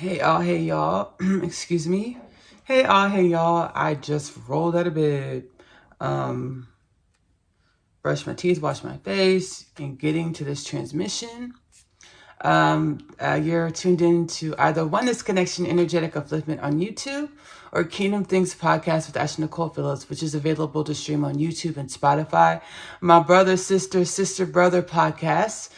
Hey y'all. Excuse me. Hey y'all. I just rolled out of bed, um, brushed my teeth, washed my face, and getting to this transmission. You're tuned in to either Oneness Connection Energetic Upliftment on YouTube or Kingdom Things Podcast with Ashley-Nicole Phillips, which is available to stream on YouTube and Spotify. My brother, sister, brother podcast.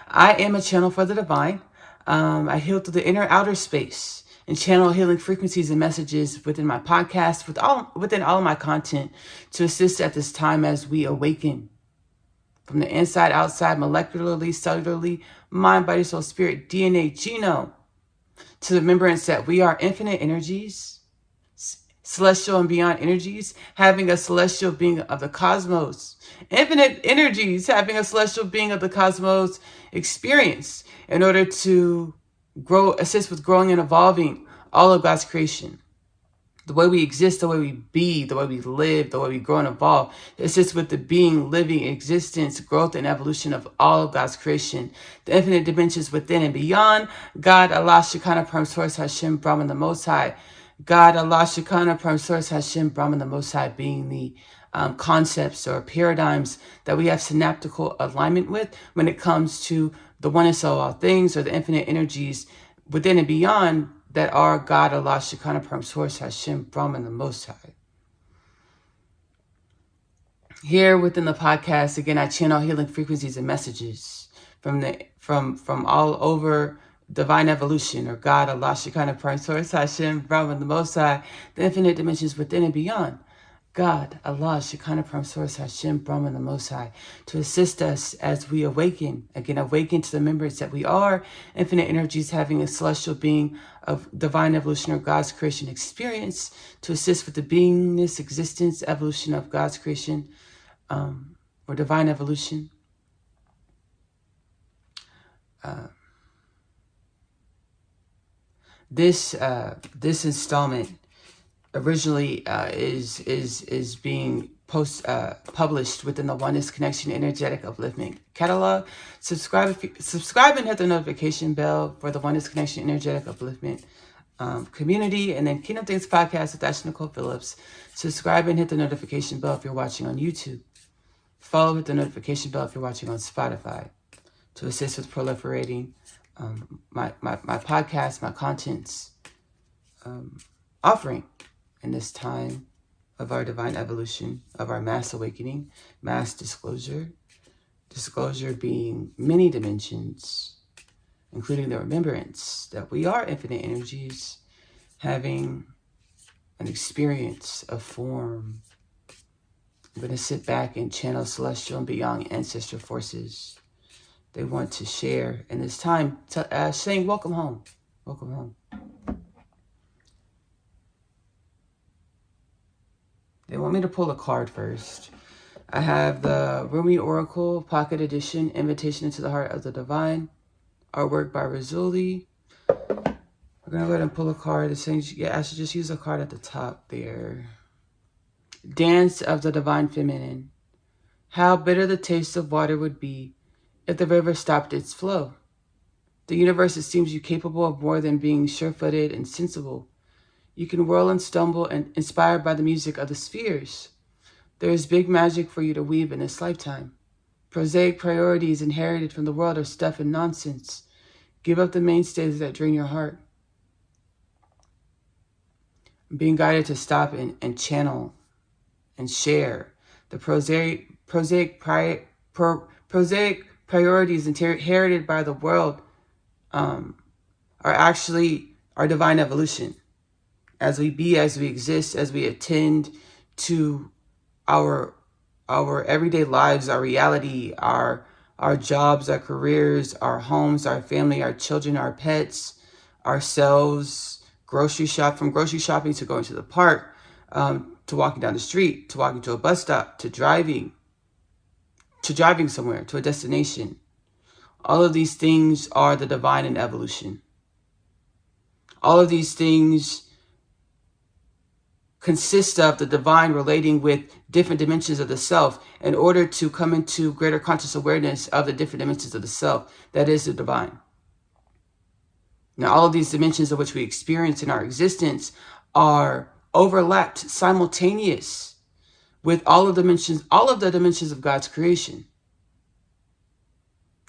I am a channel for the divine. I heal through the inner outer space and channel healing frequencies and messages within my podcast, within all of my content to assist at this time as we awaken from the inside, outside, molecularly, cellularly, mind, body, soul, spirit, DNA, genome, to the remembrance that we are infinite energies, celestial and beyond energies, having a celestial being of the cosmos, infinite energies, having a celestial being of the cosmos experience in order to grow, assist with growing and evolving all of God's creation. The way we exist, the way we be, the way we live, the way we grow and evolve, assists with the being, living, existence, growth, and evolution of all of God's creation. The infinite dimensions within and beyond. God, Allah, Shekinah, Param, Source, Hashem, Brahman, the Most High. God, Allah, Shekinah, Param, Source, Hashem, Brahman, the Most High, being the concepts or paradigms that we have synaptical alignment with when it comes to the oneness of all things, or the infinite energies within and beyond that are God, Allah, Shekinah, Param, Source, Hashem, Brahman, the Most High. Here within the podcast, again, I channel healing frequencies and messages from all over divine evolution, or God, Allah, Shekinah, Param, Source, Hashem, Brahman, the Most High, the infinite dimensions within and beyond. God, Allah, Shekinah, Param, Source, Hashem, Brahman, the Most High, to assist us as we awaken to the remembrance that we are infinite energies having a celestial being of divine evolution or God's creation experience, to assist with the beingness, existence, evolution of God's creation, or divine evolution. This installment originally is being published within the Oneness Connection Energetic Upliftment catalog. Subscribe and hit the notification bell for the Oneness Connection Energetic Upliftment community, and then Kingdom Things Podcast with Ashley-Nicole Phillips. Subscribe and hit the notification bell if you're watching on YouTube. Follow with the notification bell if you're watching on Spotify to assist with proliferating my podcast, my contents offering in this time of our divine evolution, of our mass awakening, mass disclosure being many dimensions, including the remembrance that we are infinite energies having an experience of form. I'm going to sit back and channel celestial and beyond ancestor forces. They want to share in this time, saying, welcome home, welcome home. They want me to pull a card first. I have the Rumi Oracle Pocket Edition, Invitation into the Heart of the Divine, artwork by Rizzoli. We're going to go ahead and pull a card. I should just use a card at the top there. Dance of the Divine Feminine. How bitter the taste of water would be if the river stopped its flow. The universe esteems you capable of more than being sure-footed and sensible. You can whirl and stumble, and inspired by the music of the spheres. There is big magic for you to weave in this lifetime. Prosaic priorities inherited from the world are stuff and nonsense. Give up the mainstays that drain your heart. I'm being guided to stop and channel and share. The prosaic priorities inherited by the world are actually our divine evolution. As we be, as we exist, as we attend to our everyday lives, our reality, our jobs, our careers, our homes, our family, our children, our pets, ourselves, from grocery shopping to going to the park, to walking down the street, to walking to a bus stop, to driving somewhere, to a destination. All of these things are the divine in evolution. All of these things consist of the divine relating with different dimensions of the self in order to come into greater conscious awareness of the different dimensions of the self that is the divine. Now, all of these dimensions of which we experience in our existence are overlapped, simultaneous with all of the dimensions of God's creation.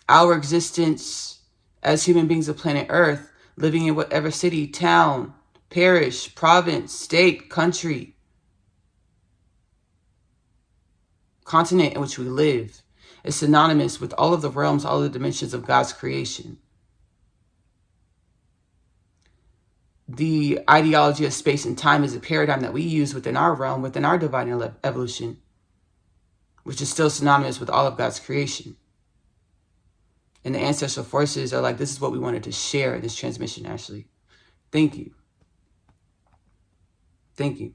Our existence as human beings of planet Earth, living in whatever city, town, parish, province, state, country, continent in which we live, is synonymous with all of the realms, all of the dimensions of God's creation. The ideology of space and time is a paradigm that we use within our realm, within our divine evolution, which is still synonymous with all of God's creation. And the ancestral forces are like, this is what we wanted to share in this transmission, Ashley. Thank you. Thank you.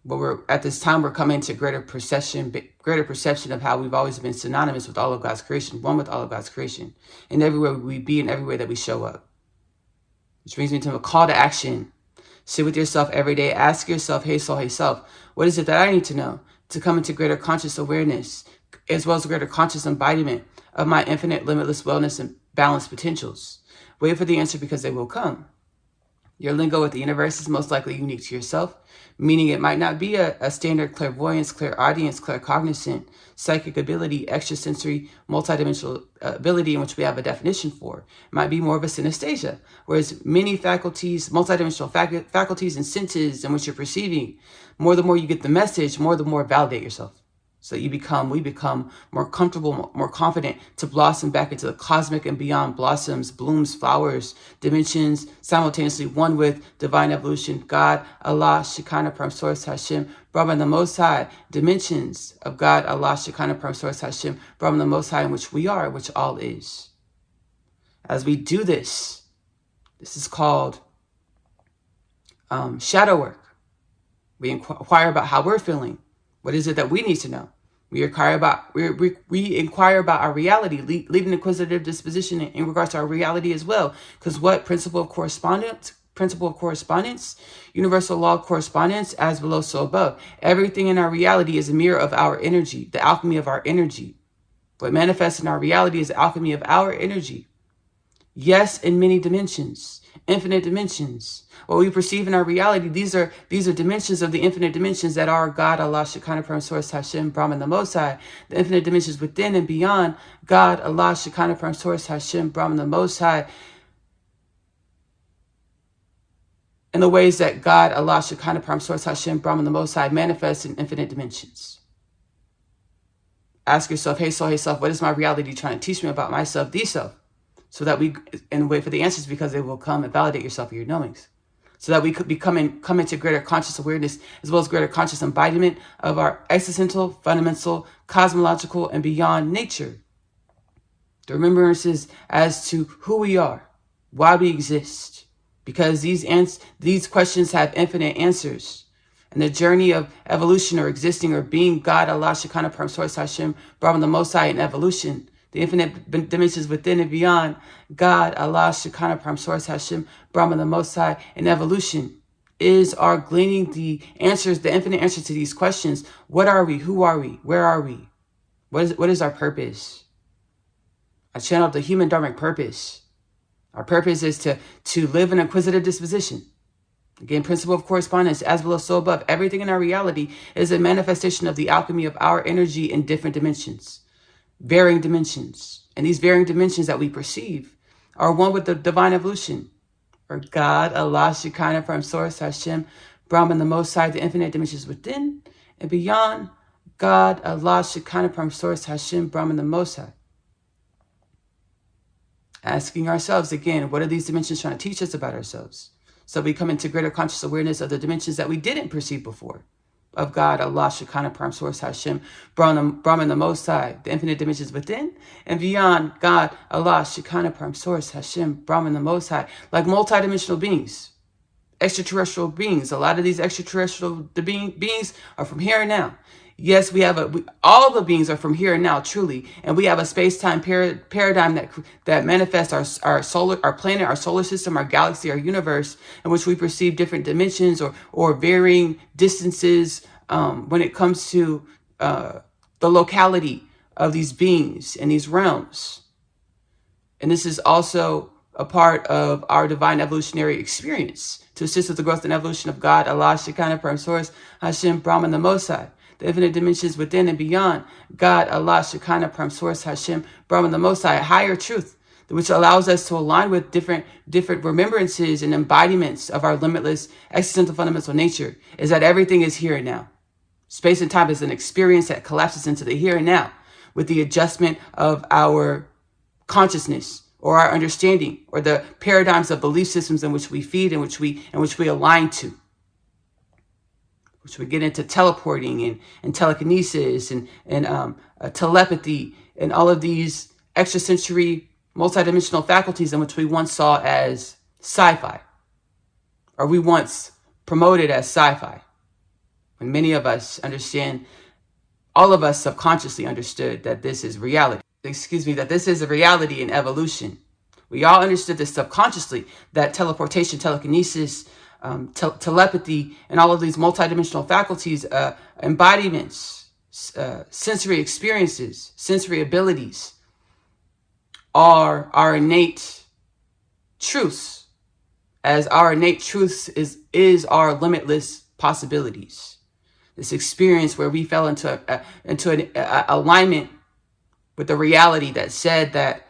But at this time, we're coming to greater perception of how we've always been synonymous with all of God's creation, one with all of God's creation, and everywhere we be and everywhere that we show up. Which brings me to a call to action. Sit with yourself every day. Ask yourself, hey soul, hey self, what is it that I need to know to come into greater conscious awareness, as well as greater conscious embodiment of my infinite, limitless wellness and balanced potentials? Wait for the answer, because they will come. Your lingo with the universe is most likely unique to yourself, meaning it might not be a standard clairvoyance, clairaudience, claircognizant, psychic ability, extrasensory, multidimensional ability in which we have a definition for. It might be more of a synesthesia, whereas many faculties, multidimensional faculties and senses in which you're perceiving, the more you get the message, the more validate yourself. So that we become more comfortable, more confident to blossom back into the cosmic and beyond blossoms, blooms, flowers, dimensions, simultaneously one with divine evolution, God, Allah, Shekinah, Param Source, Hashem, Brahman, the Most High, dimensions of God, Allah, Shekinah, Param Source, Hashem, Brahman, the Most High, in which we are, in which all is. As we do this is called shadow work. We inquire about how we're feeling. What is it that we need to know? We inquire about our reality, lead an inquisitive disposition in regards to our reality as well. Because what? Principle of correspondence, universal law of correspondence, as below, so above. Everything in our reality is a mirror of our energy, the alchemy of our energy. What manifests in our reality is the alchemy of our energy. Yes, in many dimensions, infinite dimensions. What we perceive in our reality, these are dimensions of the infinite dimensions that are God, Allah, Shekinah, Param Source, Hashem, Brahman, the Most High. The infinite dimensions within and beyond God, Allah, Shekinah, Param Source, Hashem, Brahman, the Most High. In the ways that God, Allah, Shekinah, Param Source, Hashem, Brahman, the Most High manifests in infinite dimensions. Ask yourself, hey self, what is my reality trying to teach me about myself, the self? So that and wait for the answers, because they will come and validate yourself and your knowings. So that we could come into greater conscious awareness, as well as greater conscious embodiment of our existential, fundamental, cosmological, and beyond nature. The remembrances as to who we are, why we exist, because these questions have infinite answers. And the journey of evolution, or existing, or being God, Allah, Shekinah, Param Source, Hashem, Brahman, the Most High, in evolution, the infinite dimensions within and beyond God, Allah, Shekinah, Param Source, Hashem, Brahman, the Most High, in evolution, is our gleaning the answers, the infinite answers to these questions. What are we? Who are we? Where are we? What is our purpose? I channeled the human dharmic purpose. Our purpose is to live an inquisitive disposition. Again, principle of correspondence, as below, so above. Everything in our reality is a manifestation of the alchemy of our energy in different dimensions. Varying dimensions. And these varying dimensions that we perceive are one with the divine evolution, or God, Allah, Shekinah, Param Source, Hashem, Brahman, the Most High, the infinite dimensions within and beyond God, Allah, Shekinah, Param Source, Hashem, Brahman, the Most High. Asking ourselves again, what are these dimensions trying to teach us about ourselves? So we come into greater conscious awareness of the dimensions that we didn't perceive before. Of God, Allah, Shekinah, Param Source, Hashem, Brahman, the Most High, the infinite dimensions within and beyond God, Allah, Shekinah, Param Source, Hashem, Brahman, the Most High, like multidimensional beings, extraterrestrial beings. A lot of these extraterrestrial beings are from here and now. Yes, all the beings are from here and now, truly, and we have a space-time paradigm that manifests our planet, our solar system, our galaxy, our universe, in which we perceive different dimensions or varying distances when it comes to the locality of these beings and these realms. And this is also a part of our divine evolutionary experience to assist with the growth and evolution of God, Allah, Shekinah, Prime Source, Hashem, Brahman, the Most High, the infinite dimensions within and beyond God, Allah, Shekinah, Prime Source, Hashem, Brahman, the Most High, higher truth, which allows us to align with different remembrances and embodiments of our limitless existential fundamental nature, is that everything is here and now. Space and time is an experience that collapses into the here and now with the adjustment of our consciousness or our understanding or the paradigms of belief systems in which we feed and which we align to, which we get into teleporting and telekinesis and telepathy and all of these extrasensory multidimensional faculties in which we once saw as sci-fi, or we once promoted as sci-fi. When many of us understand, all of us subconsciously understood that this is reality. That this is a reality in evolution. We all understood this subconsciously, that teleportation, telekinesis, telepathy, and all of these multidimensional faculties, embodiments, sensory experiences, sensory abilities, are our innate truths, as our innate truths is our limitless possibilities. This experience where we fell into an alignment with the reality that said that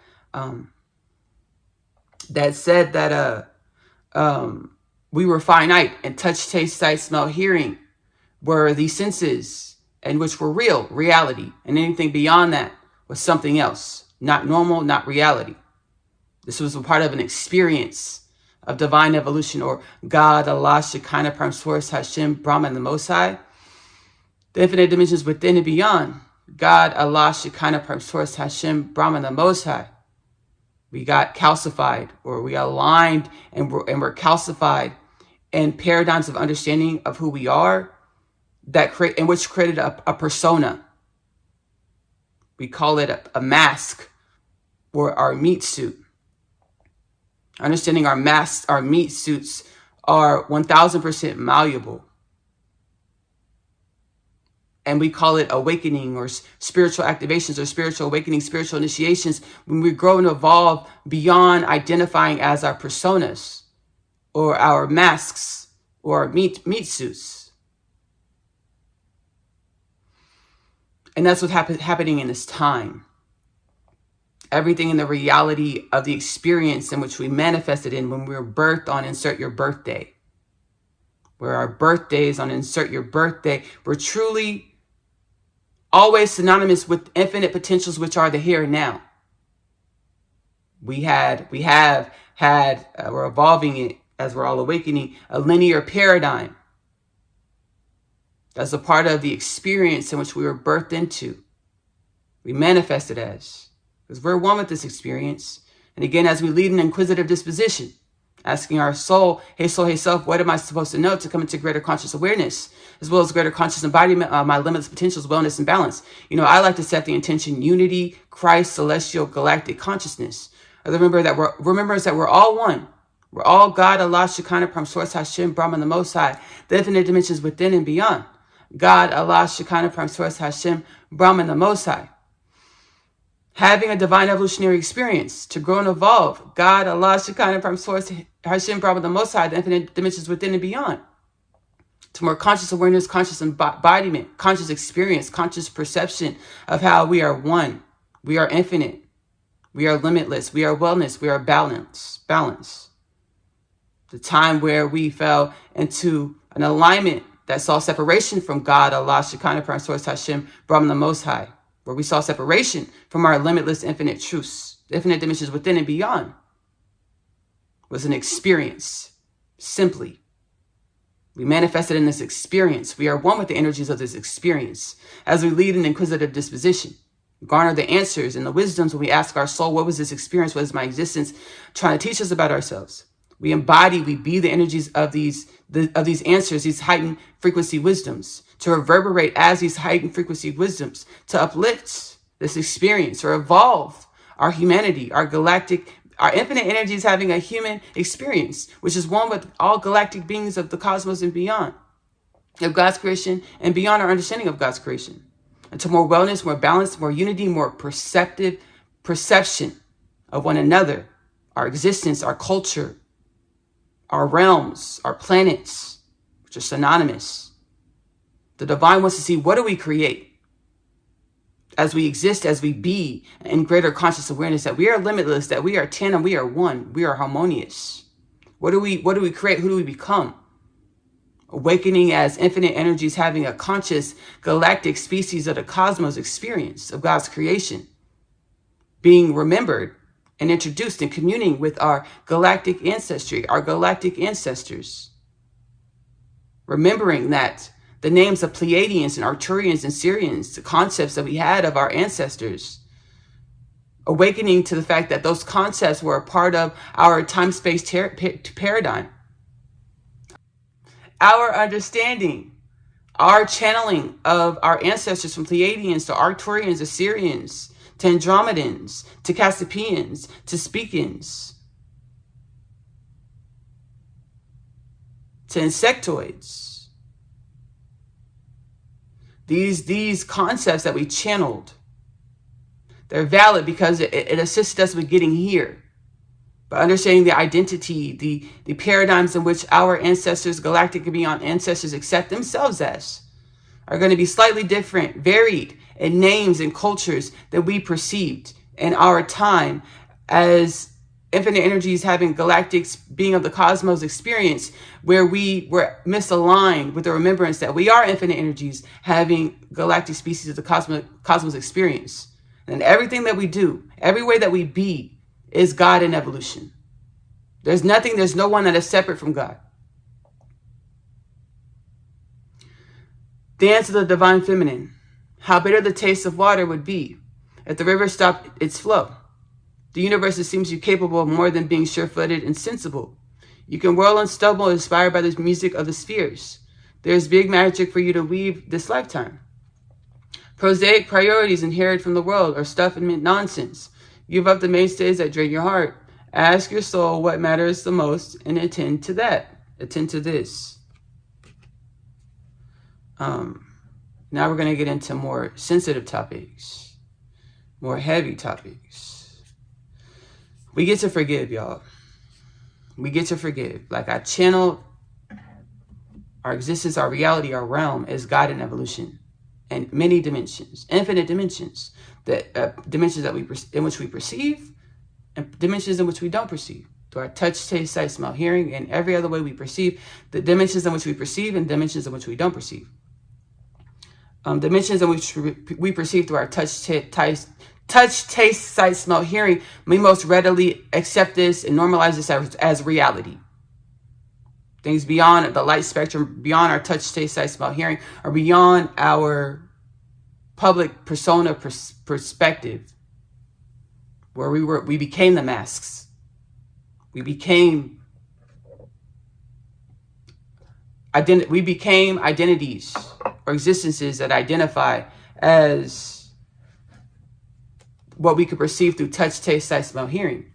we were finite, and touch, taste, sight, smell, hearing were the senses, and which were reality, and anything beyond that was something else. Not normal, not reality. This was a part of an experience of divine evolution, or God, Allah, Shekinah, Prime Source, Hashem, Brahman, the Most High, the infinite dimensions within and beyond God, Allah, Shekinah, Prime Source, Hashem, Brahman, the Most High. We got calcified, or we aligned and we're calcified in paradigms of understanding of who we are, which created a persona. We call it a mask, or our meat suit. Understanding our masks, our meat suits are 1000% malleable. And we call it awakening, or spiritual activations, or spiritual awakening, spiritual initiations, when we grow and evolve beyond identifying as our personas, or our masks, or our meat suits. And that's what's happening in this time. Everything in the reality of the experience in which we manifested in when we were birthed on Insert Your Birthday. Where our birthdays on Insert Your Birthday were truly always synonymous with infinite potentials, which are the here and now. We're evolving it as we're all awakening, a linear paradigm. That's a part of the experience in which we were birthed into. We manifested as, because we're one with this experience. And again, as we lead an inquisitive disposition, asking our soul, hey self, what am I supposed to know to come into greater conscious awareness, as well as greater conscious embodiment of my limitless potentials, wellness, and balance? I like to set the intention: unity, Christ, celestial, galactic consciousness. Remember that we're all one. We're all God, Allah, Shekinah, Prime Source, Hashem, Brahman, the Most High, the infinite dimensions within and beyond. God, Allah, Shekinah, Prime Source, Hashem, Brahman, the Most High. Having a divine evolutionary experience to grow and evolve. God, Allah, Shekinah, Prime Source, Hashem, Brahman, the Most High, the infinite dimensions within and beyond. To more conscious awareness, conscious embodiment, conscious experience, conscious perception of how we are one. We are infinite. We are limitless. We are wellness. We are balance. The time where we fell into an alignment that saw separation from God, Allah, Shekinah, Prime Source, Hashem, Brahman, the Most High, where we saw separation from our limitless infinite truths, the infinite dimensions within and beyond, was an experience, simply. We manifested in this experience. We are one with the energies of this experience. As we lead an inquisitive disposition, garner the answers and the wisdoms when we ask our soul, what was this experience? What is my existence trying to teach us about ourselves? We be the energies of these answers, these heightened frequency wisdoms, to reverberate as these heightened frequency wisdoms, to uplift this experience or evolve our humanity, our infinite energies having a human experience, which is one with all galactic beings of the cosmos and beyond, of God's creation and beyond our understanding of God's creation. And to more wellness, more balance, more unity, more perception of one another, our existence, our culture, our realms, our planets, which are synonymous. The divine wants to see, what do we create as we exist, as we be in greater conscious awareness that we are limitless, that we are 10 and we are one, we are harmonious. What do we create? Who do we become? Awakening as infinite energies, having a conscious galactic species of the cosmos experience of God's creation, being remembered and introduced and communing with our galactic ancestry, our galactic ancestors. Remembering that the names of Pleiadians and Arcturians and Sirians, the concepts that we had of our ancestors. Awakening to the fact that those concepts were a part of our time-space paradigm. Our understanding, our channeling of our ancestors from Pleiadians to Arcturians, Assyrians, to Andromedans, to Cassiopeans, to Speakins, to insectoids. These concepts that we channeled, they're valid because it assisted us with getting here. But understanding the identity, the paradigms in which our ancestors, galactic and beyond ancestors, accept themselves as, are going to be slightly different, varied in names and cultures that we perceived in our time as infinite energies having galactic being of the cosmos experience, where we were misaligned with the remembrance that we are infinite energies having galactic species of the cosmos experience. And everything that we do, every way that we be, is God in evolution. There's no one that is separate from God. Dance of the divine feminine. How bitter the taste of water would be if the river stopped its flow. The universe seems you capable of more than being sure-footed and sensible. You can whirl and stumble inspired by the music of the spheres. There's big magic for you to weave this lifetime. Prosaic priorities inherited from the world are stuff and meant nonsense. Give up the mainstays that drain your heart. Ask your soul what matters the most and attend to that. Attend to this. Now we're going to get into more sensitive topics, more heavy topics. We get to forgive, y'all. We get to forgive. Like I channeled our existence, our reality, our realm as God in evolution, and many dimensions, infinite dimensions, dimensions in which we perceive, and dimensions in which we don't perceive. Through our touch, taste, sight, smell, hearing, and every other way we perceive, the dimensions in which we perceive and dimensions in which we don't perceive. Dimensions in which we perceive through our touch, taste, sight, smell, hearing, we most readily accept this and normalize this as reality. Things beyond the light spectrum, beyond our touch, taste, sight, smell, hearing, or beyond our public persona perspective, where we became the masks. We became identities or existences that identify as what we could perceive through touch, taste, sight, smell, hearing.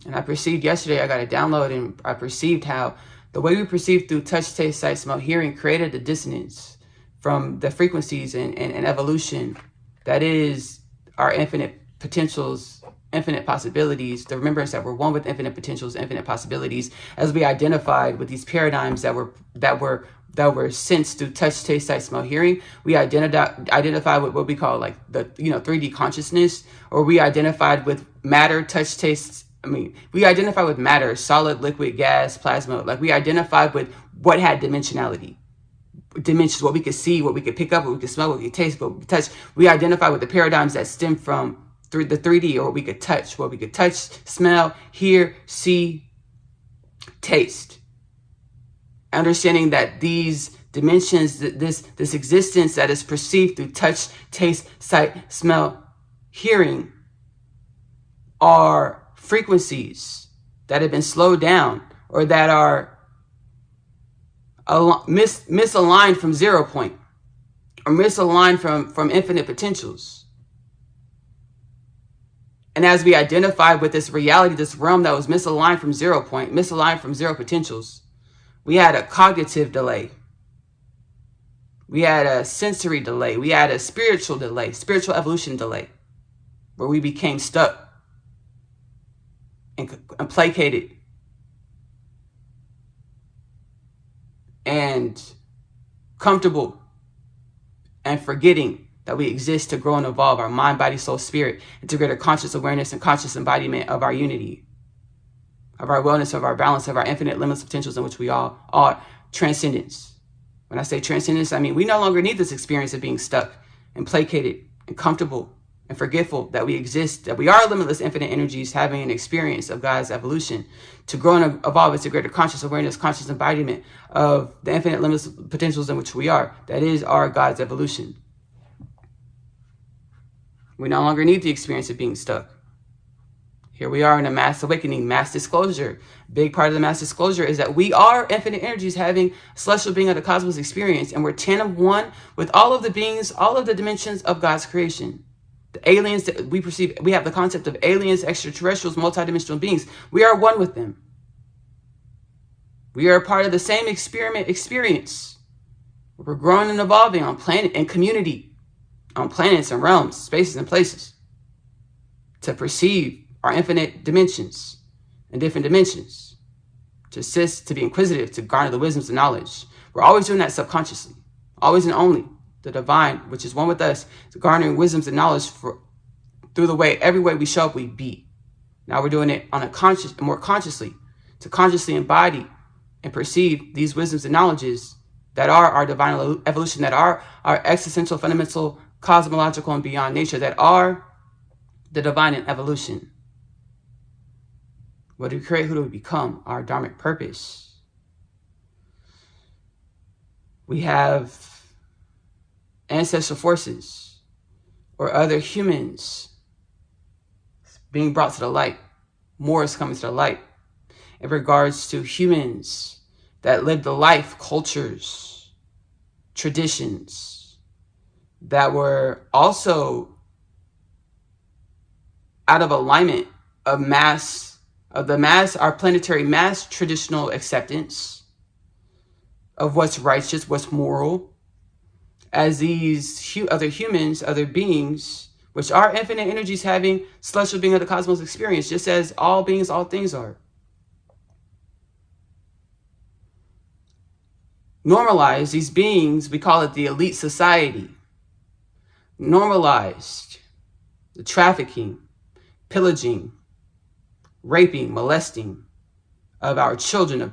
And I perceived yesterday, I got a download, and I perceived how the way we perceive through touch, taste, sight, smell, hearing created the dissonance from the frequencies and evolution that is our infinite potentials, infinite possibilities, the remembrance that we're one with infinite potentials, infinite possibilities, as we identified with these paradigms that were sensed through touch, taste, sight, smell, hearing. We identify with what we call like the 3D consciousness, or we identified with matter, touch, taste. We identify with matter, solid, liquid, gas, plasma. Like we identified with what had dimensionality. Dimensions, what we could see, what we could pick up, what we could smell, what we could taste, what we could touch. We identify with the paradigms that stem from through the 3D, or what we could touch, smell, hear, see, taste. Understanding that these dimensions, this existence that is perceived through touch, taste, sight, smell, hearing, are frequencies that have been slowed down, or that are misaligned from 0 point, or misaligned from infinite potentials. And as we identify with this reality, this realm that was misaligned from 0 point, misaligned from zero potentials, we had a cognitive delay. We had a sensory delay. We had a spiritual delay, spiritual evolution delay. where we became stuck and placated and comfortable and forgetting that we exist to grow and evolve our mind, body, soul, spirit into greater conscious awareness and conscious embodiment of our unity, of our wellness, of our balance, of our infinite limitless potentials in which we all are. Transcendence. When I say transcendence, I mean we no longer need this experience of being stuck and placated and comfortable and forgetful that we exist, that we are limitless infinite energies having an experience of God's evolution to grow and evolve into greater conscious awareness, conscious embodiment of the infinite limitless potentials in which we are. That is our God's evolution. We no longer need the experience of being stuck. Here we are in a mass awakening, mass disclosure. Big part of the mass disclosure is that we are infinite energies having a celestial being of the cosmos experience, and we're 10 of one with all of the beings, all of the dimensions of God's creation. The aliens that we perceive, we have the concept of aliens, extraterrestrials, multidimensional beings. We are one with them. We are a part of the same experiment experience. We're growing and evolving on planet and community, on planets and realms, spaces and places, to perceive our infinite dimensions and different dimensions, to assist, to be inquisitive, to garner the wisdoms and knowledge. We're always doing that subconsciously, always and only. The divine, which is one with us, is garnering wisdoms and knowledge through the way, every way we show up, we be. Now we're doing it on a conscious, more consciously, to consciously embody and perceive these wisdoms and knowledges that are our divine evolution, that are our existential, fundamental, cosmological, and beyond nature, that are the divine in evolution. What do we create? Who do we become? Our dharmic purpose. We have ancestral forces or other humans being brought to the light. More is coming to the light in regards to humans that live the life, cultures, traditions that were also out of alignment of our planetary mass traditional acceptance of what's righteous, what's moral, as these other humans, other beings, which are infinite energies having celestial being of the cosmos experience, just as all beings, all things are. Normalized, these beings, we call it the elite society, normalized the trafficking, pillaging, raping, molesting of our children, And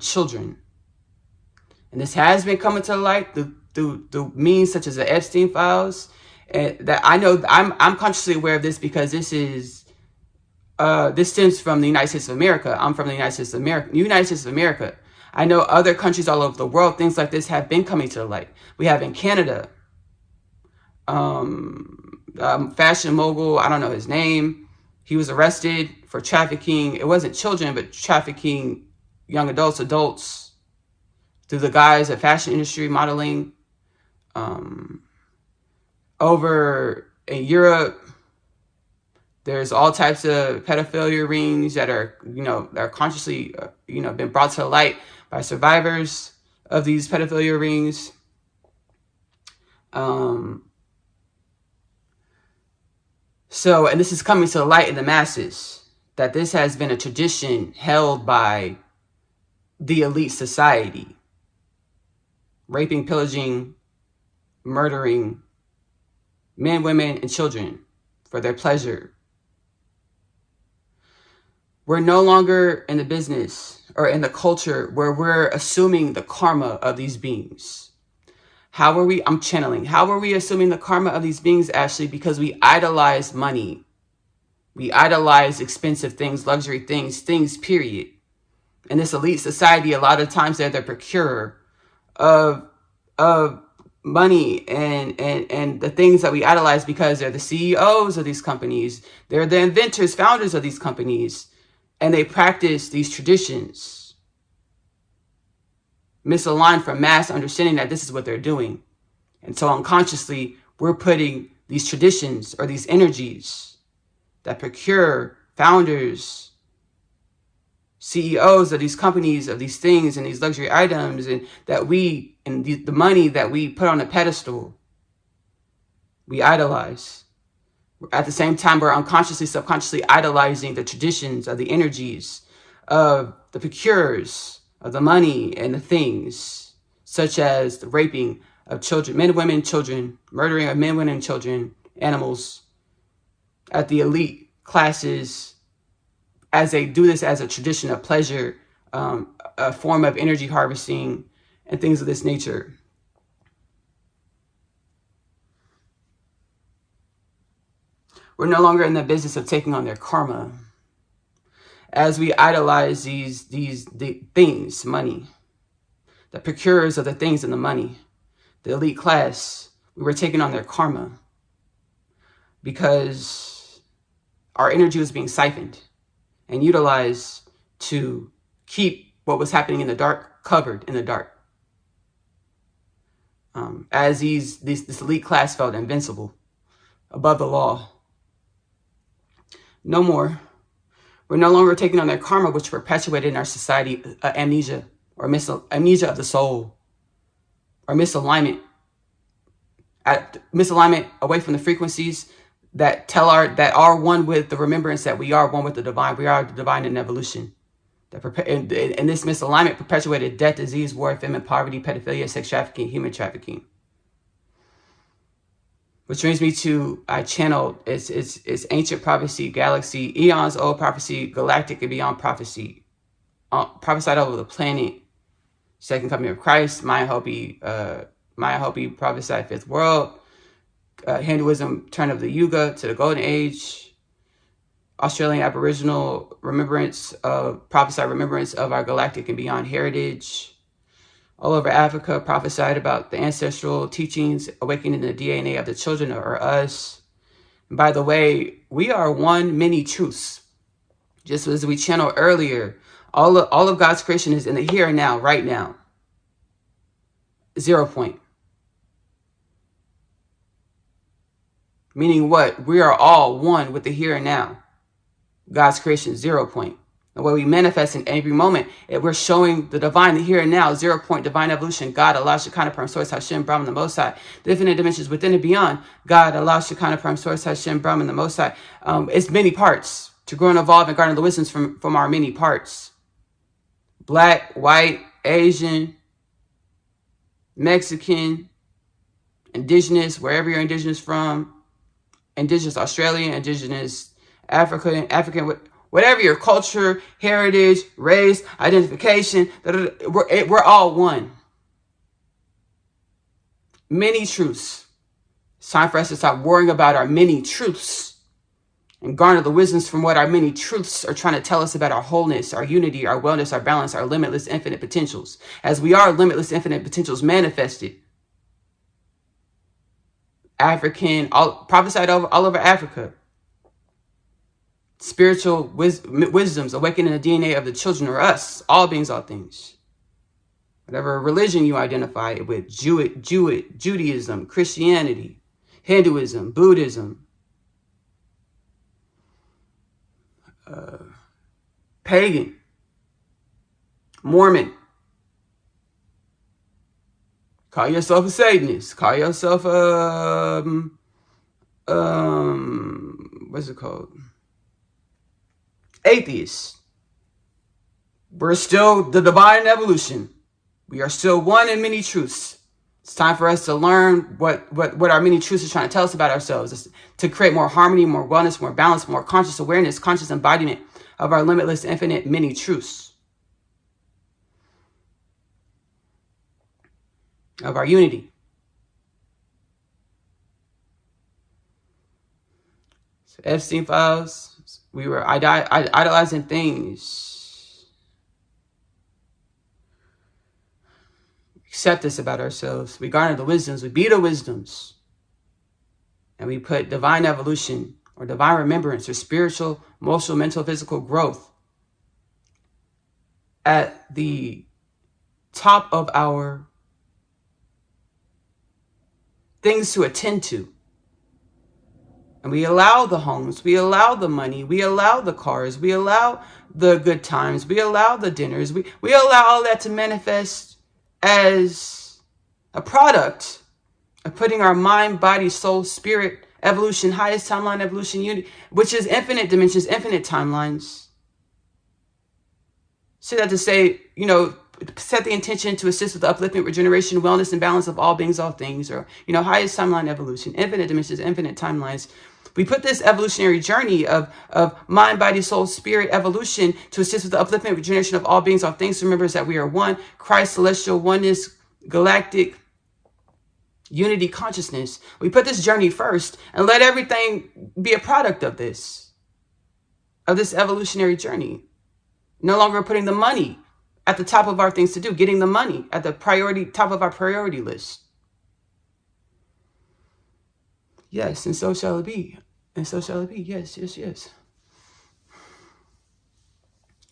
this has been coming to light through means such as the Epstein files. And that I know I'm consciously aware of this because this stems from the United States of America. I'm from the United States of America. I know other countries all over the world, things like this have been coming to the light. We have in Canada, fashion mogul, I don't know his name. He was arrested for trafficking. It wasn't children, but trafficking young adults through the guise of fashion industry modeling. Over in Europe, there's all types of pedophilia rings that are consciously, been brought to light by survivors of these pedophilia rings. And this is coming to the light in the masses, that this has been a tradition held by the elite society. Raping, pillaging, murdering men, women, and children for their pleasure. We're no longer in the business or in the culture where we're assuming the karma of these beings. I'm channeling. How are we assuming the karma of these beings, Ashley? Because we idolize money. We idolize expensive things, luxury things, period. In this elite society, a lot of times they're the procurer of money and the things that we idolize because they're the CEOs of these companies. They're the inventors, founders of these companies. And they practice these traditions, misaligned from mass understanding that this is what they're doing. And so unconsciously, we're putting these traditions or these energies that procure founders, CEOs of these companies, of these things and these luxury items, and the money that we put on a pedestal, we idolize. At the same time, we're unconsciously, subconsciously idolizing the traditions of the energies of the procurers of the money and the things, such as the raping of children, men, women, children, murdering of men, women, children, animals, at the elite classes, as they do this as a tradition of pleasure, a form of energy harvesting, and things of this nature. We're no longer in the business of taking on their karma. As we idolize these things, money, the procurers of the things and the money, the elite class, we were taking on their karma because our energy was being siphoned and utilized to keep what was happening in the dark covered in the dark. As this elite class felt invincible, above the law. No more. We're no longer taking on their karma, which perpetuated in our society amnesia or amnesia of the soul, or misalignment. Misalignment away from the frequencies that that are one with the remembrance that we are one with the divine. We are the divine in evolution. And this misalignment perpetuated death, disease, war, famine, poverty, pedophilia, sex trafficking, human trafficking. Which brings me to, I channeled, it's ancient prophecy, galaxy, eons old prophecy, galactic and beyond prophecy, prophesied over the planet, second coming of Christ, Maya Hopi prophesied fifth world, Hinduism, turn of the Yuga to the Golden Age, Australian Aboriginal prophesied remembrance of our galactic and beyond heritage. All over Africa, prophesied about the ancestral teachings, awakening the DNA of the children or us. And by the way, we are one many truths. Just as we channeled earlier, all of God's creation is in the here and now, right now. 0 point. Meaning what? We are all one with the here and now. God's creation, 0 point. The way we manifest in every moment, we're showing the divine, the here and now, 0 point, divine evolution, God, Allah, Shekinah, Prime Source, Hashem, Brahman, the Most High, the infinite dimensions within and beyond, God, Allah, Shekinah, Prime Source, Hashem, Brahman, the Most High. It's many parts to grow and evolve and garner the wisdoms from our many parts. Black, white, Asian, Mexican, indigenous, wherever you're indigenous from, indigenous Australian, indigenous African, whatever your culture, heritage, race, identification, we're all one. Many truths. It's time for us to stop worrying about our many truths and garner the wisdoms from what our many truths are trying to tell us about our wholeness, our unity, our wellness, our balance, our limitless infinite potentials. As we are limitless infinite potentials manifested. Prophesied all over Africa. Spiritual wisdoms awakening the DNA of the children or us, all beings, all things. Whatever religion you identify with, Judaism, Christianity, Hinduism, Buddhism, pagan, Mormon. Call yourself a Satanist. Call yourself what's it called? Atheists. We're still the divine evolution. We are still one in many truths. It's time for us to learn what our many truths are trying to tell us about ourselves. It's to create more harmony, more wellness, more balance, more conscious awareness, conscious embodiment of our limitless, infinite, many truths. Of our unity. So Epstein files. We were idolizing things. Accept this about ourselves. We garner the wisdoms. We be the wisdoms. And we put divine evolution or divine remembrance or spiritual, emotional, mental, physical growth at the top of our things to attend to. And we allow the homes, we allow the money, we allow the cars, we allow the good times, we allow the dinners, we allow all that to manifest as a product of putting our mind, body, soul, spirit evolution, highest timeline evolution unit, which is infinite dimensions, infinite timelines. So that to say, set the intention to assist with the upliftment, regeneration, wellness, and balance of all beings, all things, or, highest timeline evolution, infinite dimensions, infinite timelines. We put this evolutionary journey of mind, body, soul, spirit evolution to assist with the upliftment, regeneration of all beings, all things. Remember that we are one, Christ, celestial, oneness, galactic, unity, consciousness. We put this journey first and let everything be a product of this evolutionary journey. No longer putting the money at the top of our things to do, getting the money at the top of our priority list. Yes, and so shall it be. And so shall it be. Yes, yes, yes.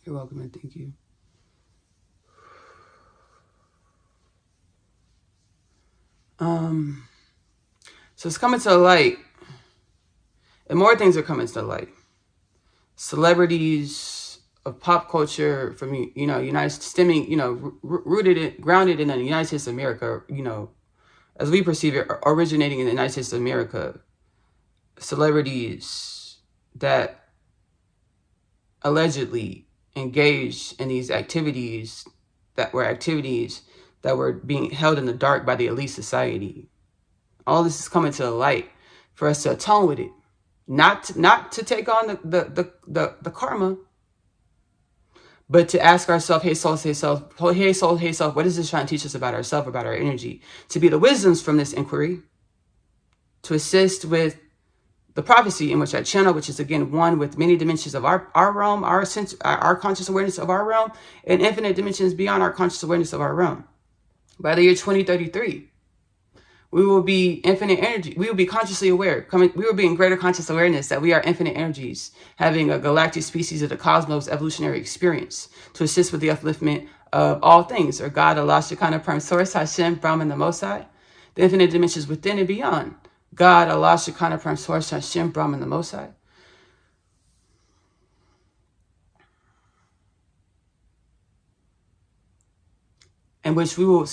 You're welcome and thank you. So it's coming to the light. And more things are coming to the light. Celebrities of pop culture from, United stemming, grounded in the United States of America, as we perceive it, originating in the United States of America. Celebrities that allegedly engaged in these activities that were being held in the dark by the elite society. All this is coming to the light for us to atone with it, not to take on the karma, but to ask ourselves, hey soul, hey self, hey soul, hey self, what is this trying to teach us about ourselves, about our energy? To be the wisdoms from this inquiry, to assist with the prophecy in which I channel, which is again one with many dimensions of our realm, our conscious awareness of our realm, and infinite dimensions beyond our conscious awareness of our realm. By the year 2033, we will be infinite energy. We will be consciously aware. We will be in greater conscious awareness that we are infinite energies, having a galactic species of the cosmos evolutionary experience to assist with the upliftment of all things, or God, Allah, Shekinah, Prime Source, Hashem, Brahman, the Most High, the infinite dimensions within and beyond. God, Allah, Shekinah, Prime Source, Hashem, Brahman, the Most High. In which we will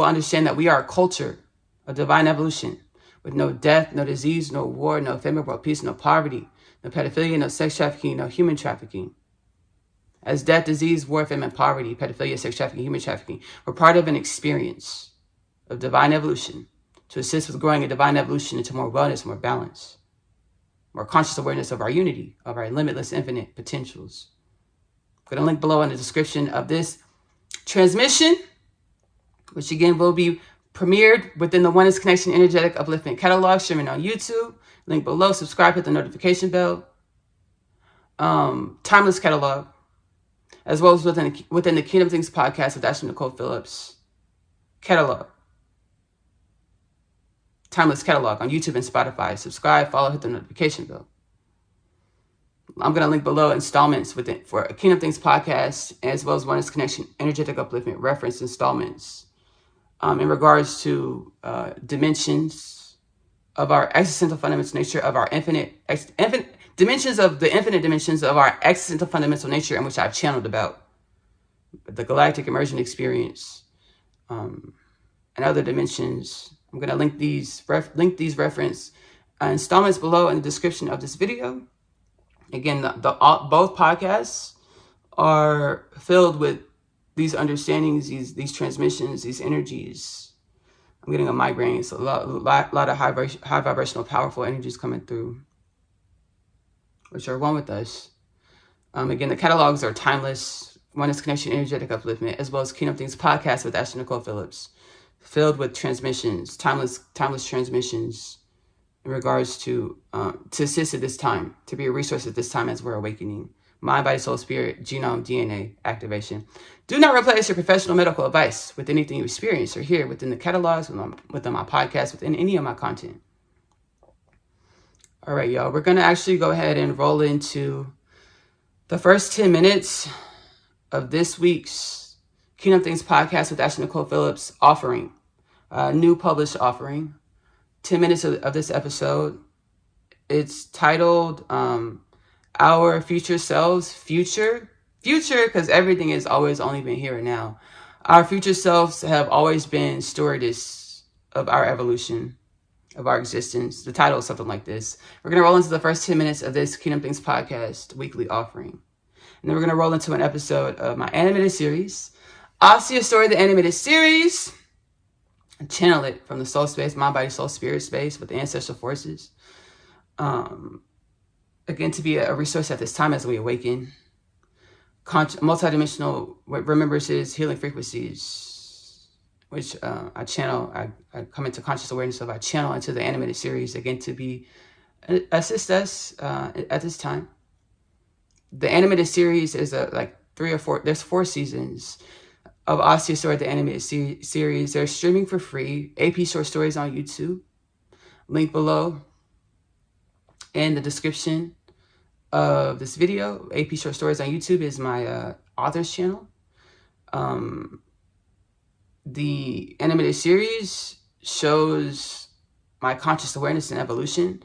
understand that we are a culture of divine evolution with no death, no disease, no war, no famine, world peace, no poverty, no pedophilia, no sex trafficking, no human trafficking. As death, disease, war, famine, poverty, pedophilia, sex trafficking, human trafficking, we're part of an experience of divine evolution to assist with growing a divine evolution into more wellness, more balance, more conscious awareness of our unity, of our limitless, infinite potentials. I'm going to link below in the description of this transmission, which again will be premiered within the Oneness Connection Energetic Upliftment catalog, streaming on YouTube. Link below. Subscribe, hit the notification bell. Timeless catalog, as well as within the Kingdom Things podcast with Ashley-Nicole Phillips catalog. Timeless catalog on YouTube and Spotify. Subscribe, follow, hit the notification bell. I'm going to link below installments for Kingdom Things podcast, as well as Oneness Connection Energetic Upliftment reference installments in regards to dimensions of our existential fundamental nature, of our infinite dimensions of the infinite dimensions of our existential fundamental nature, in which I've channeled about the galactic immersion experience and other dimensions. I'm going to link these reference installments below in the description of this video. Again, both podcasts are filled with these understandings, these transmissions, these energies. I'm getting a migraine. It's a lot of high vibrational, powerful energies coming through, which are one with us. Again, the catalogs are Timeless, Oneness Connection Energetic Upliftment, as well as Kingdom Things podcast with Ashley-Nicole Phillips, filled with transmissions, timeless transmissions, in regards to assist at this time, to be a resource at this time as we're awakening. Mind, body, soul, spirit, genome, DNA activation. Do not replace your professional medical advice with anything you experience or hear within the catalogs, within my podcast, within any of my content. All right, y'all. We're going to actually go ahead and roll into the first 10 minutes of this week's Kingdom Things podcast with Ashley-Nicole Phillips offering, new published offering. 10 minutes of this episode. It's titled Our Future Selves. Future, because everything has always only been here and now. Our future selves have always been stewardess of our evolution. of our existence. The title is something like this. We're going to roll into the first 10 minutes of this Kingdom Things podcast weekly offering. And then we're going to roll into an episode of my animated series, Asiyah Story, the animated series. And channel it from the soul space, mind, body, soul, spirit space with the ancestral forces. Again, to be a resource at this time as we awaken. Multidimensional remembrances, healing frequencies, which I channel, I come into conscious awareness of, I channel into the animated series, again, to be, assist us at this time. The animated series is like 3 or 4, there's 4 seasons of Asiyah Story, the animated series. They're streaming for free, AP Short Stories on YouTube. Link below in the description of this video. AP Short Stories on YouTube is my author's channel. The animated series shows my conscious awareness and evolution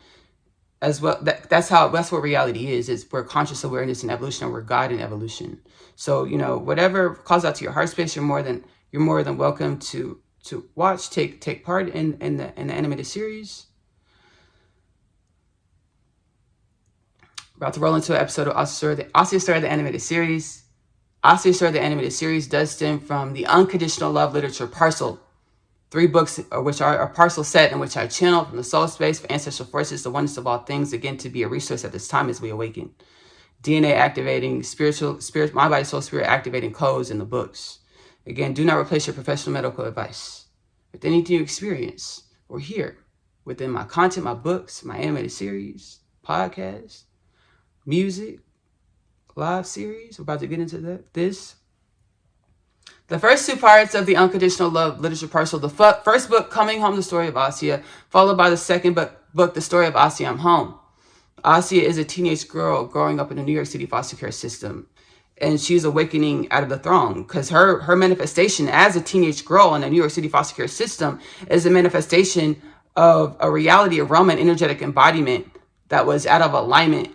as well. That's what reality is. We're conscious awareness and evolution, and we're God in evolution. So, whatever calls out to your heart space, you're more than welcome to watch, take part in the animated series. About to roll into an episode of Asiyah Story, the animated series. Asiyah Story, the animated series does stem from the Unconditional Love Literature Parcel. 3 books, which are a parcel set in which I channel from the soul space for ancestral forces, the oneness of all things, again, to be a resource at this time as we awaken. DNA activating, spiritual, mind, body, soul, spirit activating codes in the books. Again, do not replace your professional medical advice. If anything you experience or hear within my content, my books, my animated series, podcasts, music, live series, we're about to get into this. The first 2 parts of the Unconditional Love Literature Parcel, the first book, Coming Home, the Story of Asiyah, followed by the second book, The Story of Asiyah, I'm Home. Asiyah is a teenage girl growing up in the New York City foster care system, and she's awakening out of the throng because her manifestation as a teenage girl in the New York City foster care system is a manifestation of a reality, a realm, and energetic embodiment that was out of alignment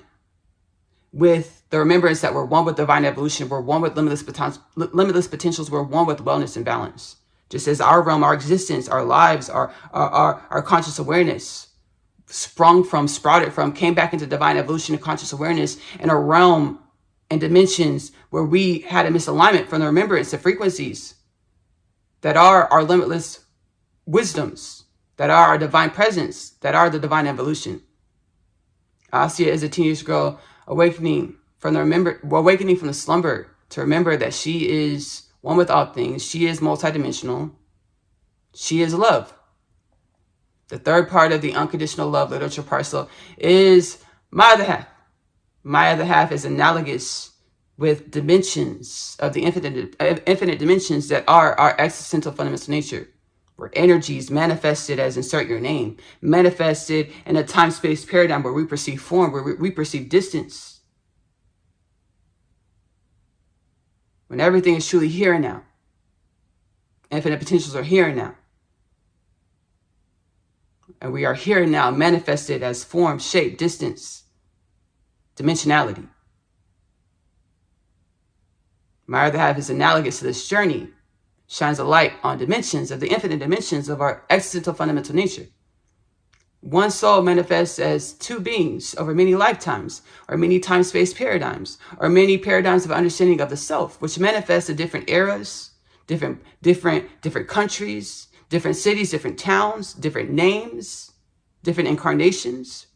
with the remembrance that we're one with divine evolution, we're one with limitless potentials, we're one with wellness and balance. Just as our realm, our existence, our lives, our conscious awareness sprouted from, came back into divine evolution and conscious awareness in a realm and dimensions where we had a misalignment from the remembrance of frequencies that are our limitless wisdoms, that are our divine presence, that are the divine evolution. Asiyah is a teenage girl awakening from the slumber to remember that she is one with all things. She is multidimensional. She is love. The third part of the Unconditional Love Literature Parcel is my other half. My other half is analogous with dimensions of the infinite dimensions that are our existential fundamental nature. Where energies manifested as insert your name, manifested in a time-space paradigm where we perceive form, where we perceive distance. When everything is truly here and now. Infinite potentials are here and now. And we are here and now manifested as form, shape, distance, dimensionality. My other half is analogous to this journey, shines a light on dimensions of the infinite dimensions of our existential fundamental nature. One soul manifests as 2 beings over many lifetimes, or many time-space paradigms, or many paradigms of understanding of the self, which manifests in different eras, different countries, different cities, different towns, different names, different incarnations.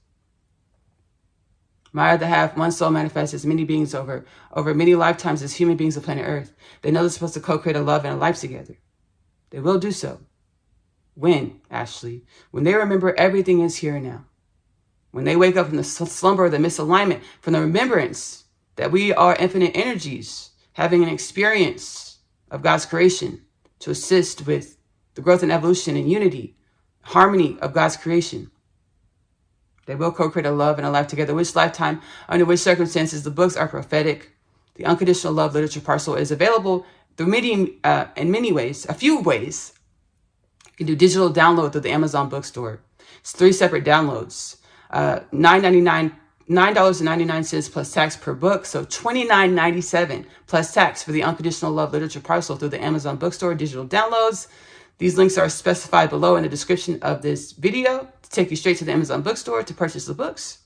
My other half, one soul, manifests as many beings over many lifetimes as human beings of planet Earth. They know they're supposed to co-create a love and a life together. They will do so. When, Ashley? When they remember everything is here and now. When they wake up from the slumber of the misalignment, from the remembrance that we are infinite energies, having an experience of God's creation to assist with the growth and evolution and unity, harmony of God's creation. They will co-create a love and a life together. Which lifetime, under which circumstances, the books are prophetic. The Unconditional Love Literature Parcel is available through in many ways, a few ways. You can do digital download through the Amazon bookstore. It's 3 separate downloads. $9.99 plus tax per book, so $29.97 plus tax for the Unconditional Love Literature Parcel through the Amazon bookstore digital downloads. These links are specified below in the description of this video to take you straight to the Amazon bookstore to purchase the books.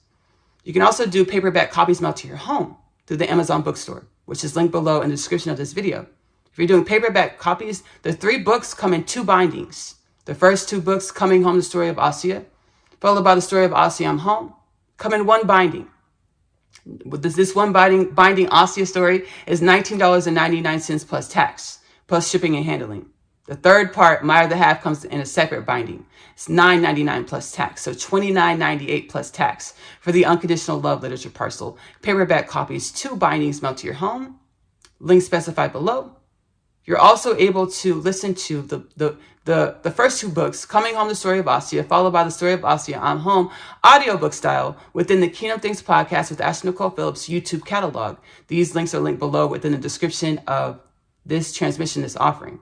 You can also do paperback copies mailed to your home through the Amazon bookstore, which is linked below in the description of this video. If you're doing paperback copies, the 3 books come in 2 bindings. The first 2 books, Coming Home, the Story of Asiyah, followed by the Story of Asiyah, I'm Home, come in 1 binding. This one binding Asiyah story is $19.99 plus tax, plus shipping and handling. The third part, My Other Half, comes in a separate binding. It's $9.99 plus tax, so $29.98 plus tax for the Unconditional Love Literature Parcel. Paperback copies, 2 bindings mailed to your home. Link specified below. You're also able to listen to the first 2 books, Coming Home, the Story of Asiyah, followed by the Story of Asiyah, I'm Home, audiobook style within the Kingdom Things podcast with Ashley-Nicole Phillips YouTube catalog. These links are linked below within the description of this transmission, this offering.